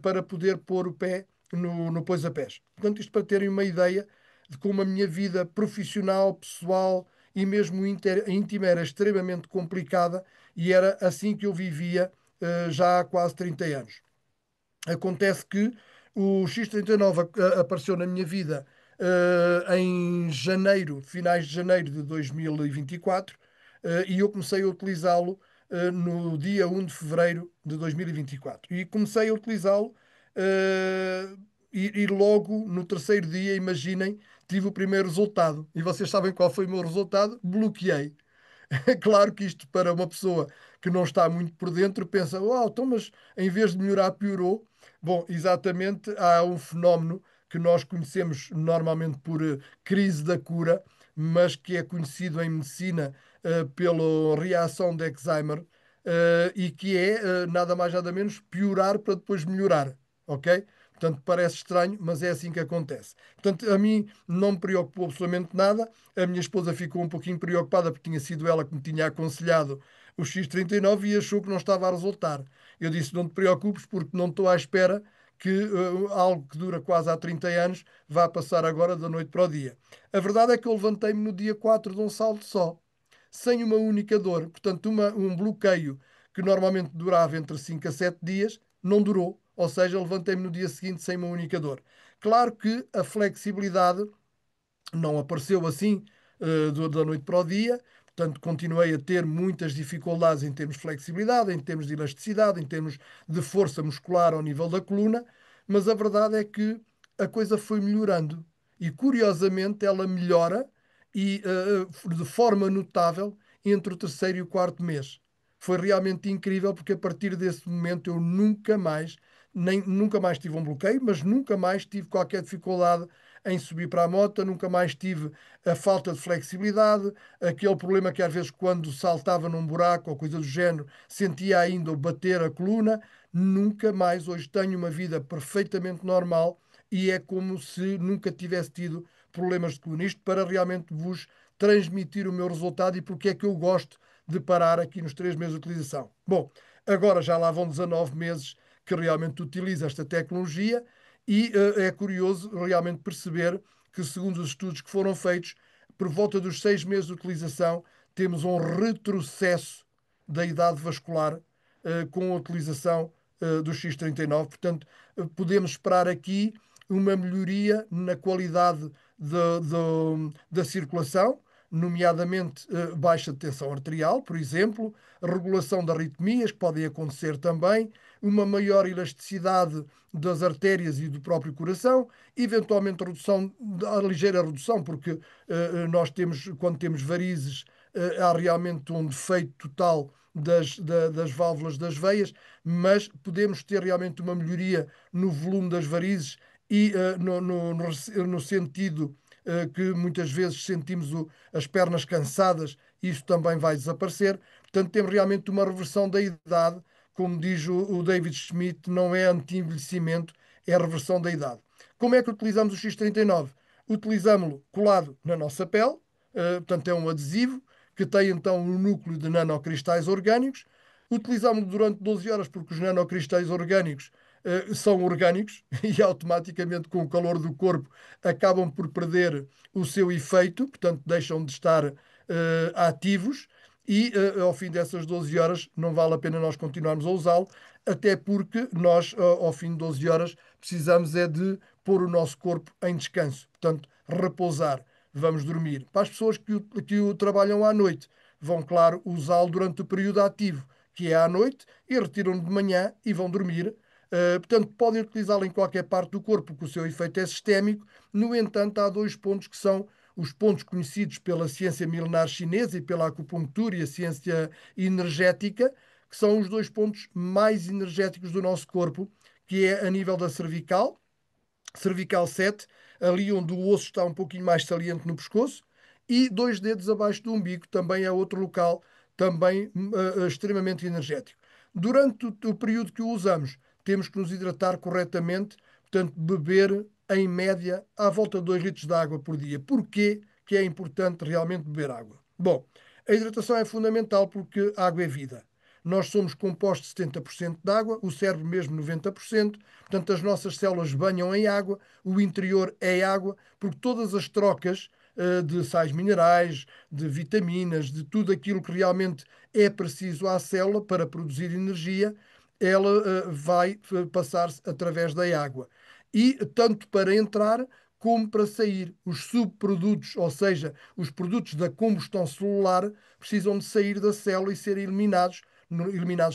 S2: para poder pôr o pé no pois-a-pés. Portanto, isto para terem uma ideia de como a minha vida profissional, pessoal e mesmo íntima era extremamente complicada e era assim que eu vivia já há quase 30 anos. Acontece que o X39 apareceu na minha vida em janeiro, finais de janeiro de 2024, e eu comecei a utilizá-lo no dia 1 de fevereiro de 2024. E comecei a utilizá-lo e logo no terceiro dia, imaginem, tive o primeiro resultado. E vocês sabem qual foi o meu resultado? Bloqueei. É claro que isto para uma pessoa que não está muito por dentro pensa, uau, então, mas em vez de melhorar, piorou. Bom, exatamente, há um fenómeno que nós conhecemos normalmente por crise da cura, mas que é conhecido em medicina pela reação de Alzheimer, e que é nada mais nada menos piorar para depois melhorar, ok? Portanto, parece estranho, mas é assim que acontece. Portanto, a mim não me preocupou absolutamente nada. A minha esposa ficou um pouquinho preocupada porque tinha sido ela que me tinha aconselhado o X39 e achou que não estava a resultar. Eu disse: não te preocupes, porque não estou à espera que algo que dura quase há 30 anos vá passar agora da noite para o dia. A verdade é que eu levantei-me no dia 4 de um salto só, sem uma única dor. Portanto, um bloqueio que normalmente durava entre 5 a 7 dias, não durou. Ou seja, levantei-me no dia seguinte sem uma única dor. Claro que a flexibilidade não apareceu assim da noite para o dia, portanto, continuei a ter muitas dificuldades em termos de flexibilidade, em termos de elasticidade, em termos de força muscular ao nível da coluna, mas a verdade é que a coisa foi melhorando e, curiosamente, ela melhora e de forma notável entre o terceiro e o quarto mês. Foi realmente incrível porque a partir desse momento eu nunca mais nunca mais tive um bloqueio, mas nunca mais tive qualquer dificuldade em subir para a moto, nunca mais tive a falta de flexibilidade, aquele problema que às vezes quando saltava num buraco ou coisa do género, sentia ainda o bater a coluna, nunca mais. Hoje tenho uma vida perfeitamente normal e é como se nunca tivesse tido problemas de coluna. Isto para realmente vos transmitir o meu resultado e porque é que eu gosto de parar aqui nos 3 meses de utilização. Bom, agora já lá vão 19 meses que realmente utilizo esta tecnologia e é curioso realmente perceber que, segundo os estudos que foram feitos, por volta dos 6 meses de utilização, temos um retrocesso da idade vascular com a utilização do X39. Portanto, podemos esperar aqui uma melhoria na qualidade da circulação, nomeadamente baixa de tensão arterial, por exemplo, regulação de arritmias, que podem acontecer também, uma maior elasticidade das artérias e do próprio coração, eventualmente redução, a ligeira redução, porque nós temos, quando temos varizes, há realmente um defeito total das válvulas das veias, mas podemos ter realmente uma melhoria no volume das varizes e no sentido que muitas vezes sentimos as pernas cansadas, isso também vai desaparecer. Portanto, temos realmente uma reversão da idade, como diz o David Schmidt, não é anti-envelhecimento, é a reversão da idade. Como é que utilizamos o X39? Utilizamos-lo colado na nossa pele, portanto, é um adesivo que tem então um núcleo de nanocristais orgânicos. Utilizamos-lo durante 12 horas porque os nanocristais orgânicos são orgânicos e automaticamente, com o calor do corpo, acabam por perder o seu efeito, portanto, deixam de estar ativos. E ao fim dessas 12 horas não vale a pena nós continuarmos a usá-lo, até porque nós, ao fim de 12 horas, precisamos é de pôr o nosso corpo em descanso, portanto, repousar. Vamos dormir. Para as pessoas que o trabalham à noite, vão, claro, usá-lo durante o período ativo, que é à noite, e retiram-no de manhã e vão dormir. Portanto, podem utilizá-lo em qualquer parte do corpo, porque o seu efeito é sistémico. No entanto, há dois pontos que são os pontos conhecidos pela ciência milenar chinesa e pela acupuntura e a ciência energética, que são os dois pontos mais energéticos do nosso corpo, que é a nível da cervical 7, ali onde o osso está um pouquinho mais saliente no pescoço, e 2 dedos abaixo do umbigo, também é outro local também extremamente energético. Durante o período que o usamos, temos que nos hidratar corretamente, portanto, beber em média à volta de 2 litros de água por dia. Porquê que é importante realmente beber água? Bom, a hidratação é fundamental porque a água é vida. Nós somos compostos de 70% de água, o cérebro mesmo 90%, portanto as nossas células banham em água, o interior é água, porque todas as trocas de sais minerais, de vitaminas, de tudo aquilo que realmente é preciso à célula para produzir energia, ela vai passar-se através da água. E tanto para entrar como para sair. Os subprodutos, ou seja, os produtos da combustão celular, precisam de sair da célula e ser eliminados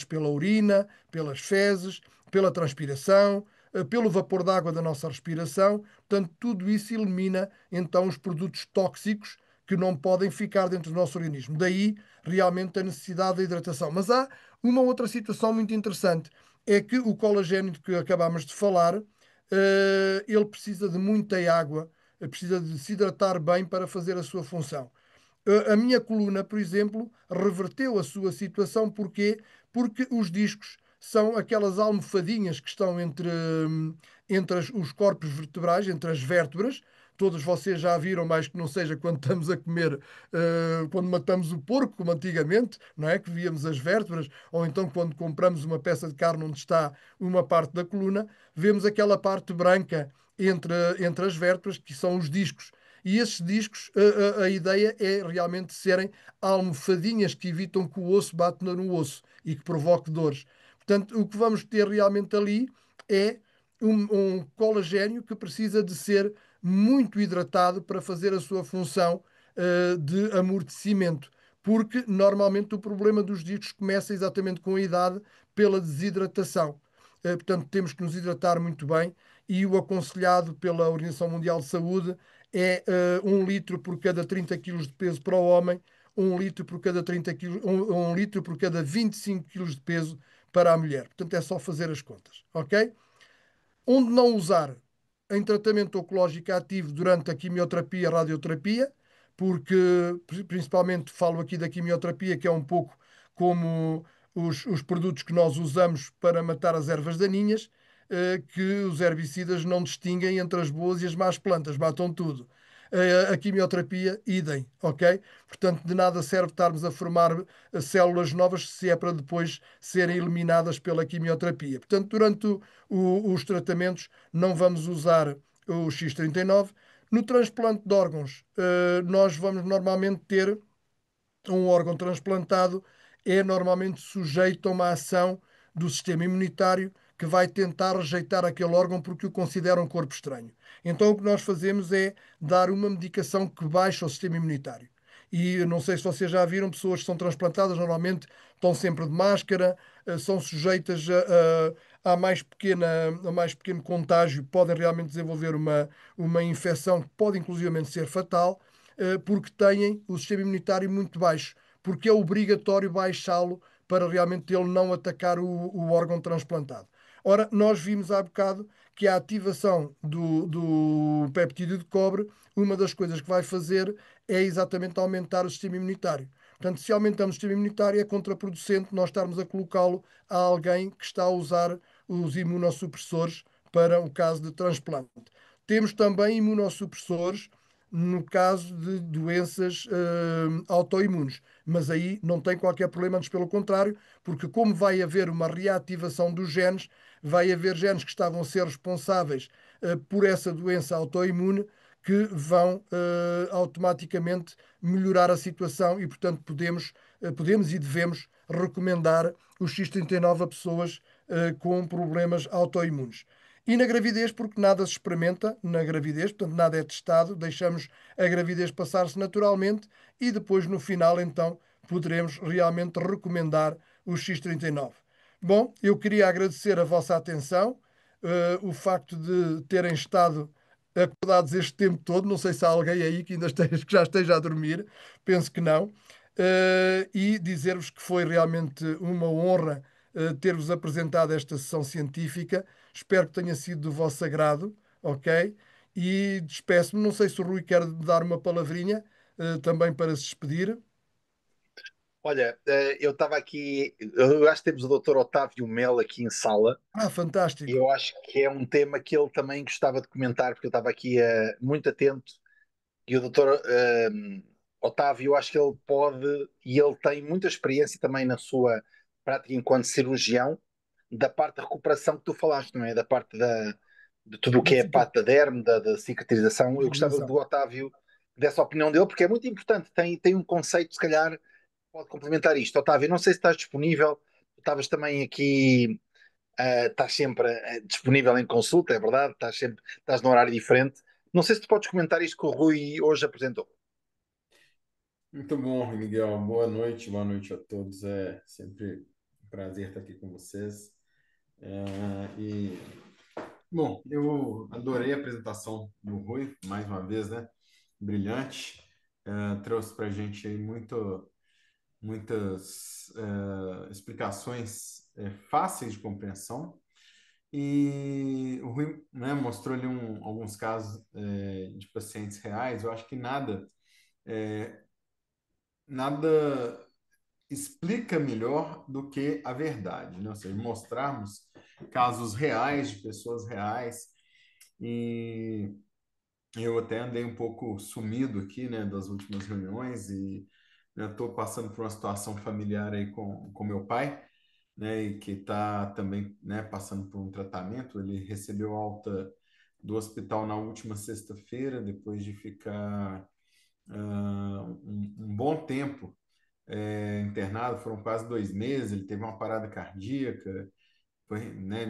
S2: pela urina, pelas fezes, pela transpiração, pelo vapor d'água da nossa respiração. Portanto, tudo isso elimina então os produtos tóxicos que não podem ficar dentro do nosso organismo. Daí realmente a necessidade da hidratação. Mas há uma outra situação muito interessante, é que o colagênio de que acabámos de falar, ele precisa de muita água, precisa de se hidratar bem para fazer a sua função. A minha coluna, por exemplo, reverteu a sua situação. Porquê? Porque os discos são aquelas almofadinhas que estão entre os corpos vertebrais, entre as vértebras. Todos vocês já viram, mais que não seja quando estamos a comer, quando matamos o porco, como antigamente, não é? Que víamos as vértebras, ou então quando compramos uma peça de carne onde está uma parte da coluna, vemos aquela parte branca entre as vértebras, que são os discos. E esses discos, a ideia é realmente serem almofadinhas que evitam que o osso bata no osso e que provoque dores. Portanto, o que vamos ter realmente ali é um colagênio que precisa de ser muito hidratado para fazer a sua função de amortecimento. Porque normalmente o problema dos discos começa exatamente com a idade, pela desidratação. Portanto, temos que nos hidratar muito bem e o aconselhado pela Organização Mundial de Saúde é 1 litro por cada 30 quilos de peso para o homem, 1 litro por cada 30 quilos, 1 litro por cada 25 quilos de peso para a mulher. Portanto, é só fazer as contas, ok? Onde não usar em tratamento oncológico ativo durante a quimioterapia, a radioterapia, porque principalmente falo aqui da quimioterapia, que é um pouco como os produtos que nós usamos para matar as ervas daninhas, que os herbicidas não distinguem entre as boas e as más plantas, matam tudo. A quimioterapia, idem, ok? Portanto, de nada serve estarmos a formar células novas se é para depois serem eliminadas pela quimioterapia. Portanto, durante os tratamentos, não vamos usar o X39. No transplante de órgãos, nós vamos normalmente ter um órgão transplantado é normalmente sujeito a uma ação do sistema imunitário que vai tentar rejeitar aquele órgão porque o considera um corpo estranho. Então o que nós fazemos é dar uma medicação que baixa o sistema imunitário. E eu não sei se vocês já viram, pessoas que são transplantadas normalmente estão sempre de máscara, são sujeitas a mais pequeno contágio, podem realmente desenvolver uma infecção que pode inclusivamente ser fatal porque têm o sistema imunitário muito baixo, porque é obrigatório baixá-lo para realmente ele não atacar o órgão transplantado. Ora, nós vimos há bocado que a ativação do peptídeo de cobre, uma das coisas que vai fazer é exatamente aumentar o sistema imunitário. Portanto, se aumentamos o sistema imunitário, é contraproducente nós estarmos a colocá-lo a alguém que está a usar os imunossupressores para o caso de transplante. Temos também imunossupressores no caso de doenças autoimunes. Mas aí não tem qualquer problema, antes pelo contrário, porque como vai haver uma reativação dos genes, vai haver genes que estavam a ser responsáveis por essa doença autoimune que vão automaticamente melhorar a situação e, portanto, podemos e devemos recomendar o X39 a pessoas com problemas autoimunes. E na gravidez, porque nada se experimenta na gravidez, portanto, nada é testado, deixamos a gravidez passar-se naturalmente e depois, no final, então, poderemos realmente recomendar o X39. Bom, eu queria agradecer a vossa atenção, o facto de terem estado acordados este tempo todo. Não sei se há alguém aí que ainda esteja, que já esteja a dormir, penso que não. E dizer-vos que foi realmente uma honra ter-vos apresentado esta sessão científica. Espero que tenha sido do vosso agrado, ok? E despeço-me. Não sei se o Rui quer dar uma palavrinha também para se despedir.
S1: Olha, eu estava aqui, eu acho que temos o Dr. Otávio Mel aqui em sala,
S2: Ah,
S1: e
S2: fantástico.
S1: eu acho que é um tema que ele também gostava de comentar, porque eu estava aqui muito atento. E o doutor Otávio, eu acho que ele pode, e ele tem muita experiência também na sua prática enquanto cirurgião, da parte da recuperação que tu falaste, não é? Da parte de tudo o
S2: Da
S1: que é a parte da derme, da cicatrização. Eu gostava
S2: cicatrização.
S1: do Otávio, dessa opinião dele, porque é muito importante. Tem um conceito, se calhar, pode complementar isto. Otávio, não sei se estás disponível, tu estavas também aqui. Estás sempre disponível em consulta, é verdade? Estás num horário diferente. Não sei se tu podes comentar isto que o Rui hoje apresentou.
S3: Muito bom, Miguel. Boa noite a todos. É sempre um prazer estar aqui com vocês. E, bom, eu adorei a apresentação do Rui, mais uma vez, né? Brilhante. Trouxe para a gente aí muitas explicações fáceis de compreensão. E o Rui, né, mostrou ali alguns casos de pacientes reais. Eu acho que nada explica melhor do que a verdade, né? Ou seja, mostrarmos casos reais de pessoas reais. E eu até andei um pouco sumido aqui, né, das últimas reuniões e estou passando por uma situação familiar aí com meu pai, né, e que está também, né, passando por um tratamento. Ele recebeu alta do hospital na última sexta-feira, depois de ficar um bom tempo internado, foram quase 2 meses. Ele teve uma parada cardíaca, foi, né,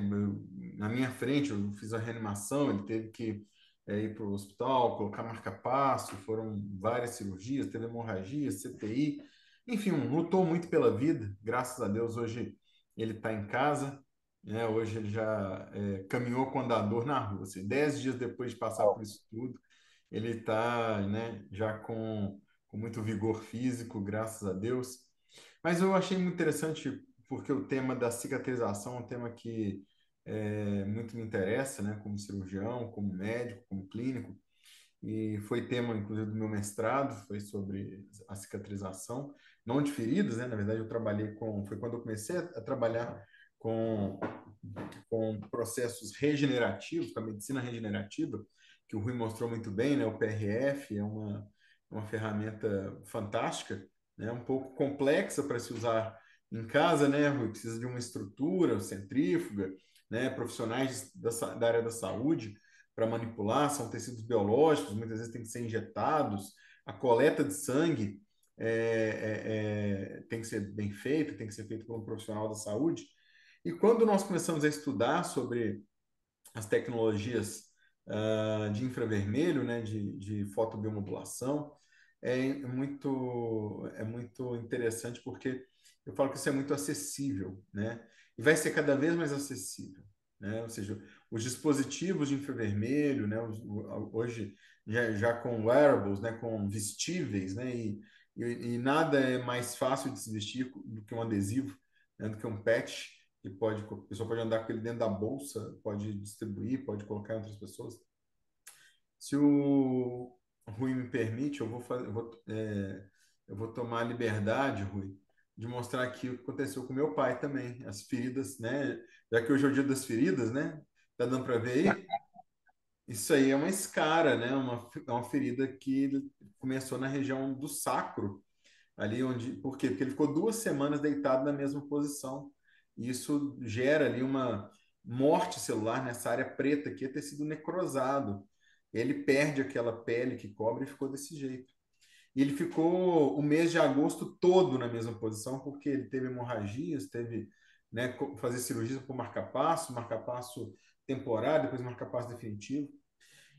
S3: na minha frente. Eu fiz a reanimação, ele teve que ir para o hospital, colocar marca-passo, foram várias cirurgias, teve hemorragia, CTI, enfim, lutou muito pela vida. Graças a Deus, hoje ele está em casa, né? Hoje ele já caminhou com andador na rua, assim, 10 dias depois de passar por isso tudo, ele está, né, já com muito vigor físico, graças a Deus. Mas eu achei muito interessante porque o tema da cicatrização é um tema que muito me interessa, né, como cirurgião, como médico, como clínico, e foi tema, inclusive, do meu mestrado, foi sobre a cicatrização, não de feridas, né, na verdade eu trabalhei foi quando eu comecei a trabalhar com, com processos regenerativos, com a medicina regenerativa, que o Rui mostrou muito bem, né, o PRF é uma ferramenta fantástica, né, um pouco complexa para se usar em casa, né, Rui, precisa de uma estrutura, centrífuga, né, profissionais da área da saúde para manipular, são tecidos biológicos, muitas vezes tem que ser injetados, a coleta de sangue tem que ser bem feita, tem que ser feita por um profissional da saúde. E quando nós começamos a estudar sobre as tecnologias de infravermelho, né, de fotobiomodulação, é muito interessante porque eu falo que isso é muito acessível, né? E vai ser cada vez mais acessível, né? Ou seja, os dispositivos de infravermelho, né, hoje já com wearables, né, com vestíveis, né, e nada é mais fácil de se vestir do que um adesivo, né, do que um patch que a pessoa pode andar com ele dentro da bolsa, pode distribuir, pode colocar em outras pessoas. Se o Rui me permite, eu vou tomar a liberdade, Rui, de mostrar aqui o que aconteceu com meu pai também, as feridas, né? Já que hoje é o dia das feridas, né? Tá dando para ver aí? Isso aí é uma escara, né? É uma ferida que começou na região do sacro, ali onde, por quê? Porque ele ficou 2 semanas deitado na mesma posição. E isso gera ali uma morte celular nessa área preta que é tecido necrosado. Ele perde aquela pele que cobre e ficou desse jeito. E ele ficou o mês de agosto todo na mesma posição, porque ele teve hemorragias, teve, né, fazer cirurgia por marca-passo temporário, depois marca-passo definitivo.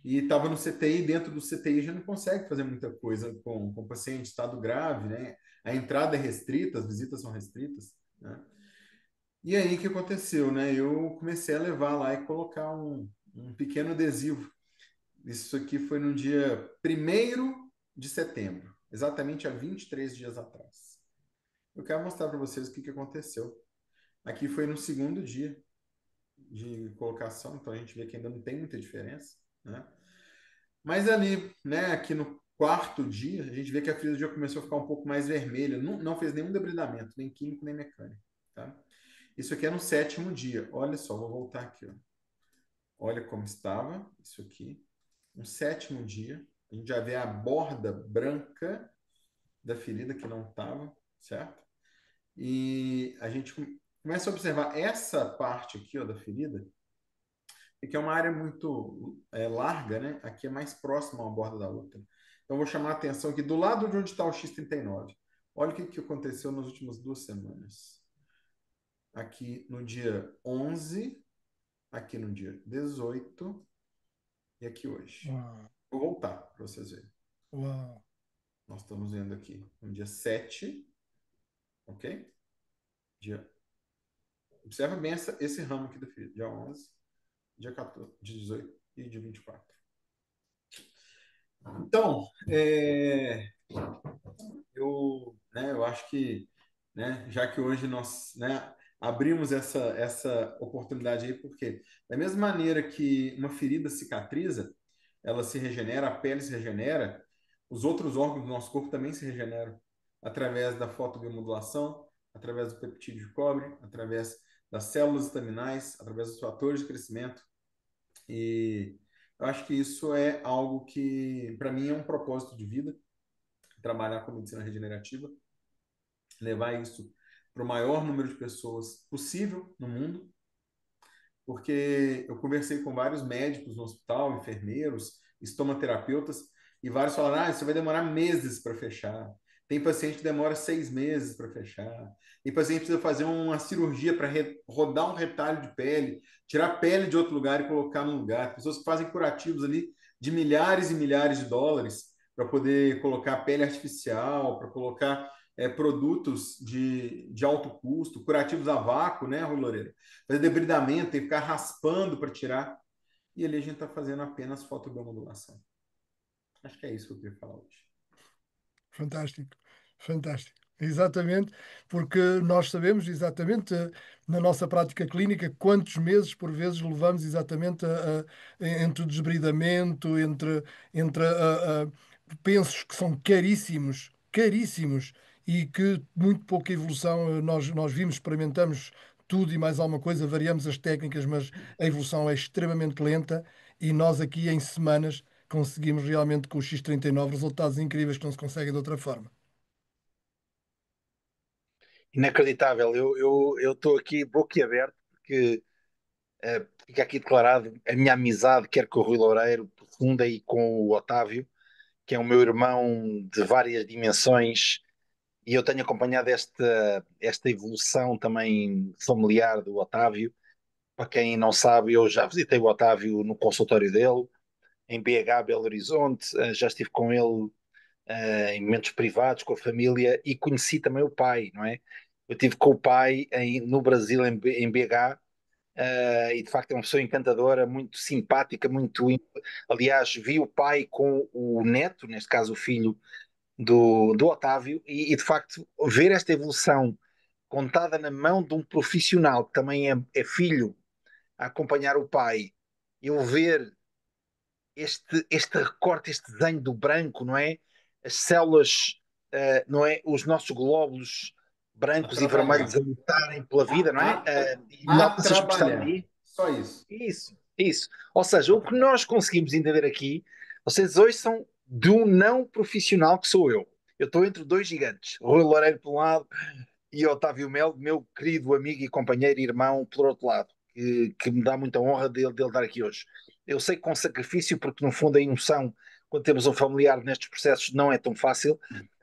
S3: E estava no CTI, dentro do CTI já não consegue fazer muita coisa com o paciente, estado grave, né? A entrada é restrita, as visitas são restritas, né? E aí o que aconteceu, né? Eu comecei a levar lá e colocar um pequeno adesivo. Isso aqui foi no dia 1º de setembro, exatamente há 23 dias atrás. Eu quero mostrar para vocês o que aconteceu. Aqui foi no segundo dia de colocação, então a gente vê que ainda não tem muita diferença, né? Mas ali, né, aqui no quarto dia, a gente vê que a ferida já começou a ficar um pouco mais vermelha. Não fez nenhum debridamento, nem químico, nem mecânico. Tá? Isso aqui é no 7º dia. Olha só, vou voltar aqui. Ó. Olha como estava isso aqui. No 7º dia, a gente já vê a borda branca da ferida que não estava, certo? E a gente começa a observar essa parte aqui, ó, da ferida, que é uma área muito larga, né? Aqui é mais próximo uma borda da outra. Então, vou chamar a atenção aqui do lado de onde está o X39. Olha o que aconteceu nas últimas 2 semanas. Aqui no dia 11, aqui no dia 18 e aqui hoje.
S2: Uau,
S3: Vou voltar para vocês verem.
S2: uau.
S3: Nós estamos vendo aqui no dia 7, ok? Dia... Observa bem esse ramo aqui da filha. Dia 11, dia 14, dia 18 e dia 24. Então, eu acho que, né, já que hoje nós, né, abrimos essa oportunidade aí, porque da mesma maneira que uma ferida cicatriza, ela se regenera, a pele se regenera, os outros órgãos do nosso corpo também se regeneram através da fotobiomodulação, através do peptídeo de cobre, através das células estaminais, através dos fatores de crescimento. E eu acho que isso é algo que, para mim, é um propósito de vida, trabalhar com medicina regenerativa, levar isso para o maior número de pessoas possível no mundo, porque eu conversei com vários médicos no hospital, enfermeiros, estomaterapeutas, e vários falaram: ah, isso vai demorar meses para fechar. Tem paciente que demora 6 meses para fechar. Tem paciente que precisa fazer uma cirurgia para rodar um retalho de pele, tirar a pele de outro lugar e colocar no lugar. Pessoas que fazem curativos ali de milhares e milhares de dólares para poder colocar pele artificial, para colocar produtos de alto custo, curativos a vácuo, né, Rui Loureiro? Fazer debridamento, tem que ficar raspando para tirar. E ali a gente está fazendo apenas fotobiomodulação. Acho que é isso que eu queria falar hoje.
S2: Fantástico, fantástico. Exatamente, porque nós sabemos exatamente na nossa prática clínica quantos meses por vezes levamos exatamente entre o desbridamento, pensos que são caríssimos, caríssimos, e que muito pouca evolução nós vimos, experimentamos tudo e mais alguma coisa, variamos as técnicas, mas a evolução é extremamente lenta e nós aqui em semanas conseguimos realmente com o X39 resultados incríveis que não se conseguem de outra forma.
S1: Inacreditável. Eu estou aqui boquiaberto porque fica aqui declarado a minha amizade, quer com o Rui Loureiro, profunda, e com o Otávio, que é o meu irmão de várias dimensões, e eu tenho acompanhado esta evolução também familiar do Otávio. Para quem não sabe, eu já visitei o Otávio no consultório dele, em BH, Belo Horizonte, já estive com ele em momentos privados, com a família, e conheci também o pai, não é? Eu estive com o pai no Brasil, em BH, e de facto é uma pessoa encantadora, muito simpática, muito. Aliás, vi o pai com o neto, neste caso o filho do Otávio, e de facto ver esta evolução contada na mão de um profissional que também é filho a acompanhar o pai, eu ver este recorte, este desenho do branco, não é? As células, não é? Os nossos glóbulos
S3: A
S1: brancos e vermelhos
S3: trabalhar.
S1: a lutarem pela vida, não é?
S3: A,
S1: E
S3: a
S1: nota-se a expressão
S3: trabalhar.
S1: ali.
S3: Só isso.
S1: Isso, isso. Ou seja,
S3: A
S1: o que
S3: trabalhar.
S1: nós conseguimos entender aqui, vocês hoje são de um não profissional que sou eu. Eu estou entre dois gigantes, Rui Loureiro por um lado e Otávio Melo, meu querido amigo e companheiro e irmão, por outro lado, que me dá muita honra dele estar aqui hoje. Eu sei que com sacrifício, porque no fundo a emoção, quando temos um familiar nestes processos, não é tão fácil,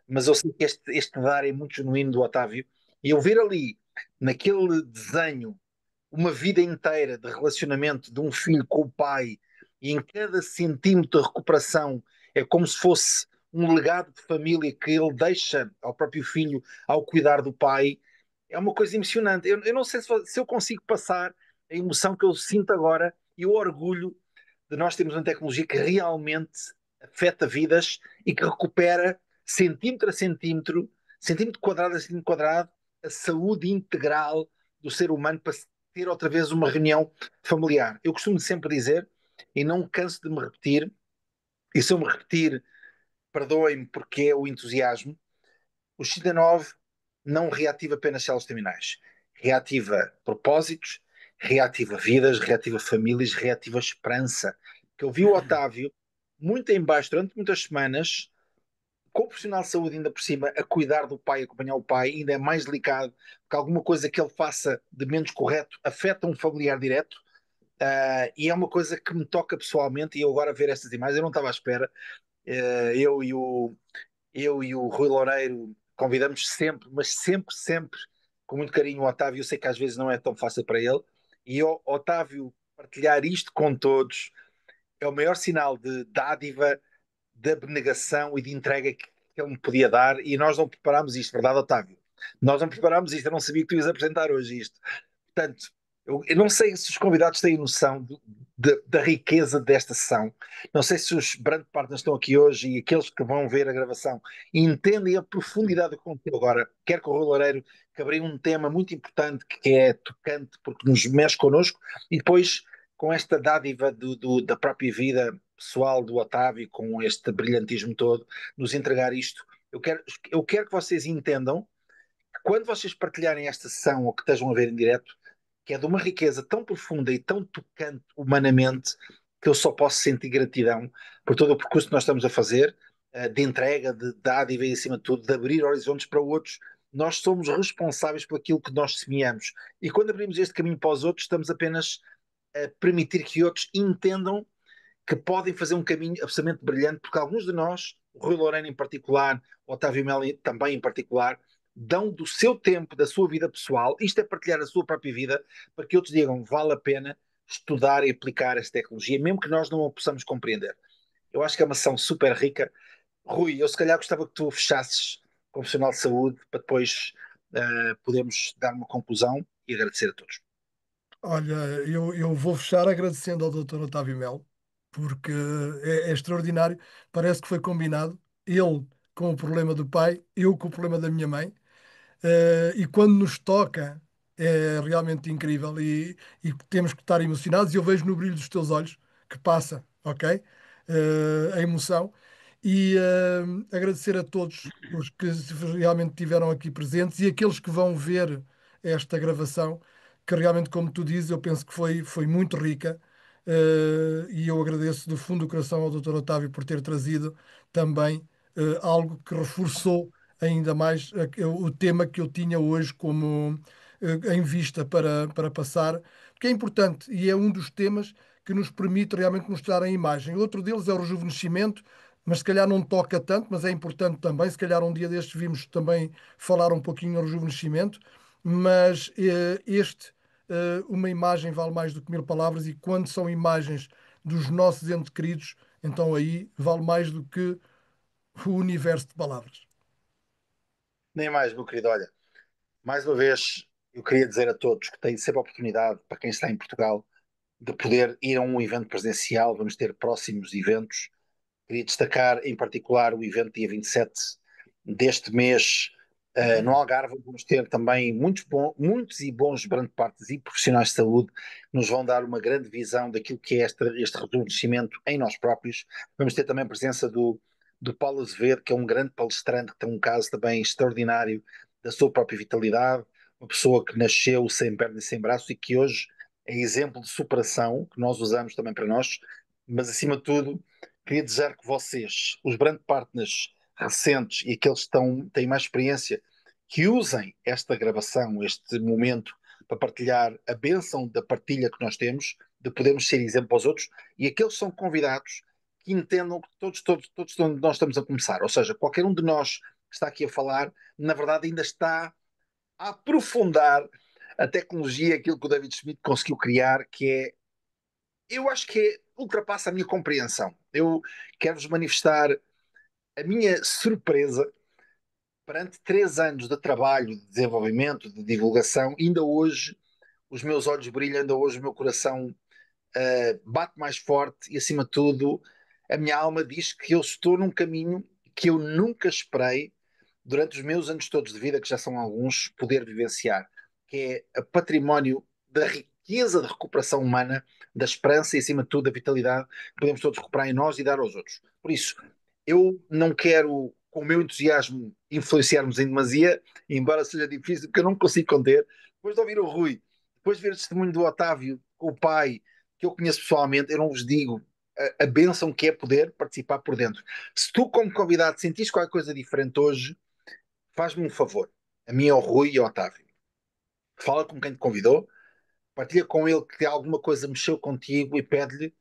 S1: mas eu sei que este dar é muito genuíno do Otávio, e eu ver ali, naquele desenho, uma vida inteira de relacionamento de um filho com o pai, e em cada centímetro de recuperação é como se fosse um legado de família que ele deixa ao próprio filho ao cuidar do pai, é uma coisa emocionante. Eu não sei se eu consigo passar a emoção que eu sinto agora e o orgulho de nós termos uma tecnologia que realmente afeta vidas e que recupera centímetro a centímetro, centímetro quadrado a centímetro quadrado, a saúde integral do ser humano para ter outra vez uma reunião familiar. Eu costumo sempre dizer, e não canso de me repetir, e se eu me repetir, perdoem-me porque é o entusiasmo, o XT9 não reativa apenas células terminais, reativa propósitos, reativa vidas, reativa famílias, reativa esperança. Que eu vi o Otávio muito em baixo durante muitas semanas, com o profissional de saúde ainda por cima, a cuidar do pai, acompanhar o pai, ainda é mais delicado, porque alguma coisa que ele faça de menos correto afeta um familiar direto, e é uma coisa que me toca pessoalmente, e eu agora ver estas imagens, eu não estava à espera, uh, eu e o eu e o Rui Loureiro convidamos sempre, mas sempre, sempre, com muito carinho, o Otávio. Eu sei que às vezes não é tão fácil para ele. E o Otávio partilhar isto com todos é o maior sinal de dádiva, de abnegação e de entrega que ele me podia dar. E nós não preparámos isto, verdade, Otávio? Nós não preparámos isto, eu não sabia que tu ias apresentar hoje isto. Portanto, eu não sei se os convidados têm noção da riqueza desta sessão. Não sei se os brand partners estão aqui hoje e aqueles que vão ver a gravação entendem a profundidade do conteúdo. Agora, quero que o Rui Loureiro que abriu um tema muito importante que é tocante porque nos mexe connosco, e depois com esta dádiva da própria vida pessoal do Otávio, com este brilhantismo todo, nos entregar isto. Eu quero que vocês entendam que quando vocês partilharem esta sessão ou que estejam a ver em direto, que é de uma riqueza tão profunda e tão tocante humanamente, que eu só posso sentir gratidão por todo o percurso que nós estamos a fazer, de entrega, de dádiva e, acima de tudo, de abrir horizontes para outros. Nós somos responsáveis por aquilo que nós semeamos. E quando abrimos este caminho para os outros, estamos apenas a permitir que outros entendam que podem fazer um caminho absolutamente brilhante, porque alguns de nós, o Rui Lorena em particular, o Otávio Melo também em particular, dão do seu tempo, da sua vida pessoal, isto é partilhar a sua própria vida, para que outros digam vale a pena estudar e aplicar esta tecnologia, mesmo que nós não a possamos compreender. Eu acho que é uma ação super rica. Rui, eu se calhar gostava que tu fechasses com o profissional de saúde para depois podermos dar uma conclusão e agradecer a todos.
S2: Olha, eu vou fechar agradecendo ao Dr. Otávio Melo, porque é extraordinário. Parece que foi combinado. Ele com o problema do pai, eu com o problema da minha mãe. e quando nos toca é realmente incrível e temos que estar emocionados. E eu vejo no brilho dos teus olhos que passa, ok? A emoção. E agradecer a todos os que realmente estiveram aqui presentes e aqueles que vão ver esta gravação, que realmente, como tu dizes, eu penso que foi muito rica. E eu agradeço do fundo do coração ao Dr. Otávio por ter trazido também algo que reforçou ainda mais o tema que eu tinha hoje como em vista para passar, porque é importante e é um dos temas que nos permite realmente mostrar a imagem. Outro deles é o rejuvenescimento, mas se calhar não toca tanto, mas é importante também. Se calhar um dia destes vimos também falar um pouquinho no rejuvenescimento, mas uma imagem vale mais do que mil palavras, e quando são imagens dos nossos entes queridos, então aí vale mais do que o universo de palavras.
S1: Nem mais, meu querido. Olha, mais uma vez, eu queria dizer a todos que têm sempre a oportunidade, para quem está em Portugal, de poder ir a um evento presencial. Vamos ter próximos eventos. Queria destacar em particular o evento dia 27 deste mês, no Algarve. Vamos ter também muitos e bons brand partners e profissionais de saúde que nos vão dar uma grande visão daquilo que é este rejuvenescimento em nós próprios. Vamos ter também a presença do Paulo Azevedo, que é um grande palestrante, que tem um caso também extraordinário da sua própria vitalidade, uma pessoa que nasceu sem perna e sem braço e que hoje é exemplo de superação, que nós usamos também para nós, mas acima de tudo queria desejar que vocês, os brand partners recentes e aqueles que têm mais experiência, que usem esta gravação, este momento, para partilhar a bênção da partilha que nós temos, de podermos ser exemplo aos outros, e aqueles que são convidados que entendam que todos nós estamos a começar. Ou seja, qualquer um de nós que está aqui a falar, na verdade, ainda está a aprofundar a tecnologia, aquilo que o David Smith conseguiu criar, que é, eu acho que ultrapassa a minha compreensão. Eu quero-vos manifestar a minha surpresa perante 3 anos de trabalho, de desenvolvimento, de divulgação. Ainda hoje os meus olhos brilham, ainda hoje o meu coração bate mais forte e, acima de tudo, a minha alma diz que eu estou num caminho que eu nunca esperei, durante os meus anos todos de vida, que já são alguns, poder vivenciar, que é o património da riqueza de recuperação humana, da esperança e, acima de tudo, da vitalidade que podemos todos recuperar em nós e dar aos outros. Por isso, eu não quero, com o meu entusiasmo, influenciarmos em demasia, embora seja difícil, porque eu não consigo conter. Depois de ouvir o Rui, depois de ver o testemunho do Otávio com o pai, que eu conheço pessoalmente, eu não vos digo a bênção que é poder participar por dentro. Se tu, como convidado, sentiste qualquer coisa diferente hoje, faz-me um favor, a mim, ao Rui e ao Otávio. Fala com quem te convidou, partilha com ele que alguma coisa mexeu contigo e pede-lhe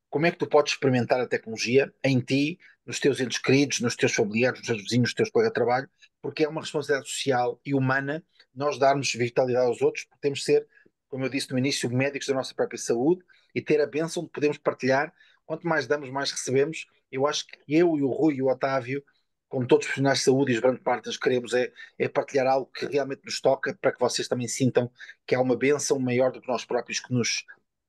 S1: como é que tu podes experimentar a tecnologia em ti, nos teus entes queridos, nos teus familiares, nos teus vizinhos, nos teus colegas de trabalho, porque é uma responsabilidade social e humana nós darmos vitalidade aos outros, porque temos de ser, como eu disse no início, médicos da nossa própria saúde e ter a bênção de podermos partilhar. Quanto mais damos, mais recebemos. Eu acho que eu e o Rui e o Otávio, como todos os profissionais de saúde e os grandes partners, queremos é partilhar algo que realmente nos toca, para que vocês também sintam que há uma bênção maior do que nós próprios, que nos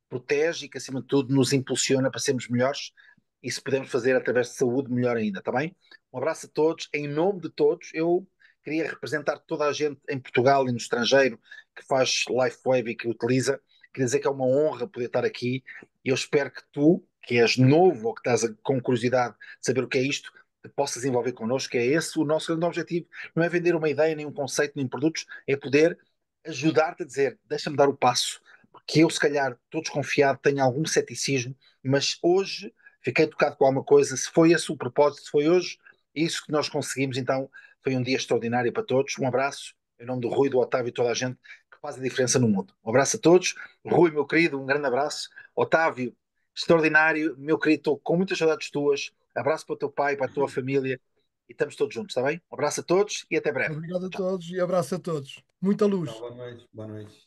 S1: protege e que, acima de tudo, nos impulsiona para sermos melhores. E se podemos fazer através de saúde, melhor ainda, está bem? Um abraço a todos. Em nome de todos, eu queria representar toda a gente em Portugal e no estrangeiro que faz LifeWave e que utiliza. Queria dizer que é uma honra poder estar aqui. E eu espero que tu, que és novo ou que estás com curiosidade de saber o que é isto, te possas envolver connosco, que é esse o nosso grande objetivo. Não é vender uma ideia, nem um conceito, nem produtos, é poder ajudar-te a dizer, deixa-me dar o passo, que eu, se calhar, estou desconfiado, tenho algum ceticismo, mas hoje fiquei tocado com alguma coisa. Se foi esse o propósito, se foi hoje isso que nós conseguimos, então foi um dia extraordinário para todos. Um abraço, em nome do Rui, do Otávio e toda a gente que faz a diferença no mundo. Um abraço a todos. Rui, meu querido, um grande abraço. Otávio, extraordinário, meu querido, estou com muitas saudades tuas. Abraço para o teu pai, para a tua família e estamos todos juntos, está bem? Um abraço a todos e até breve.
S2: Obrigado a
S1: Tchau.
S2: todos e abraço a todos. Muita
S3: Tchau,
S2: luz.
S3: boa noite. Boa noite.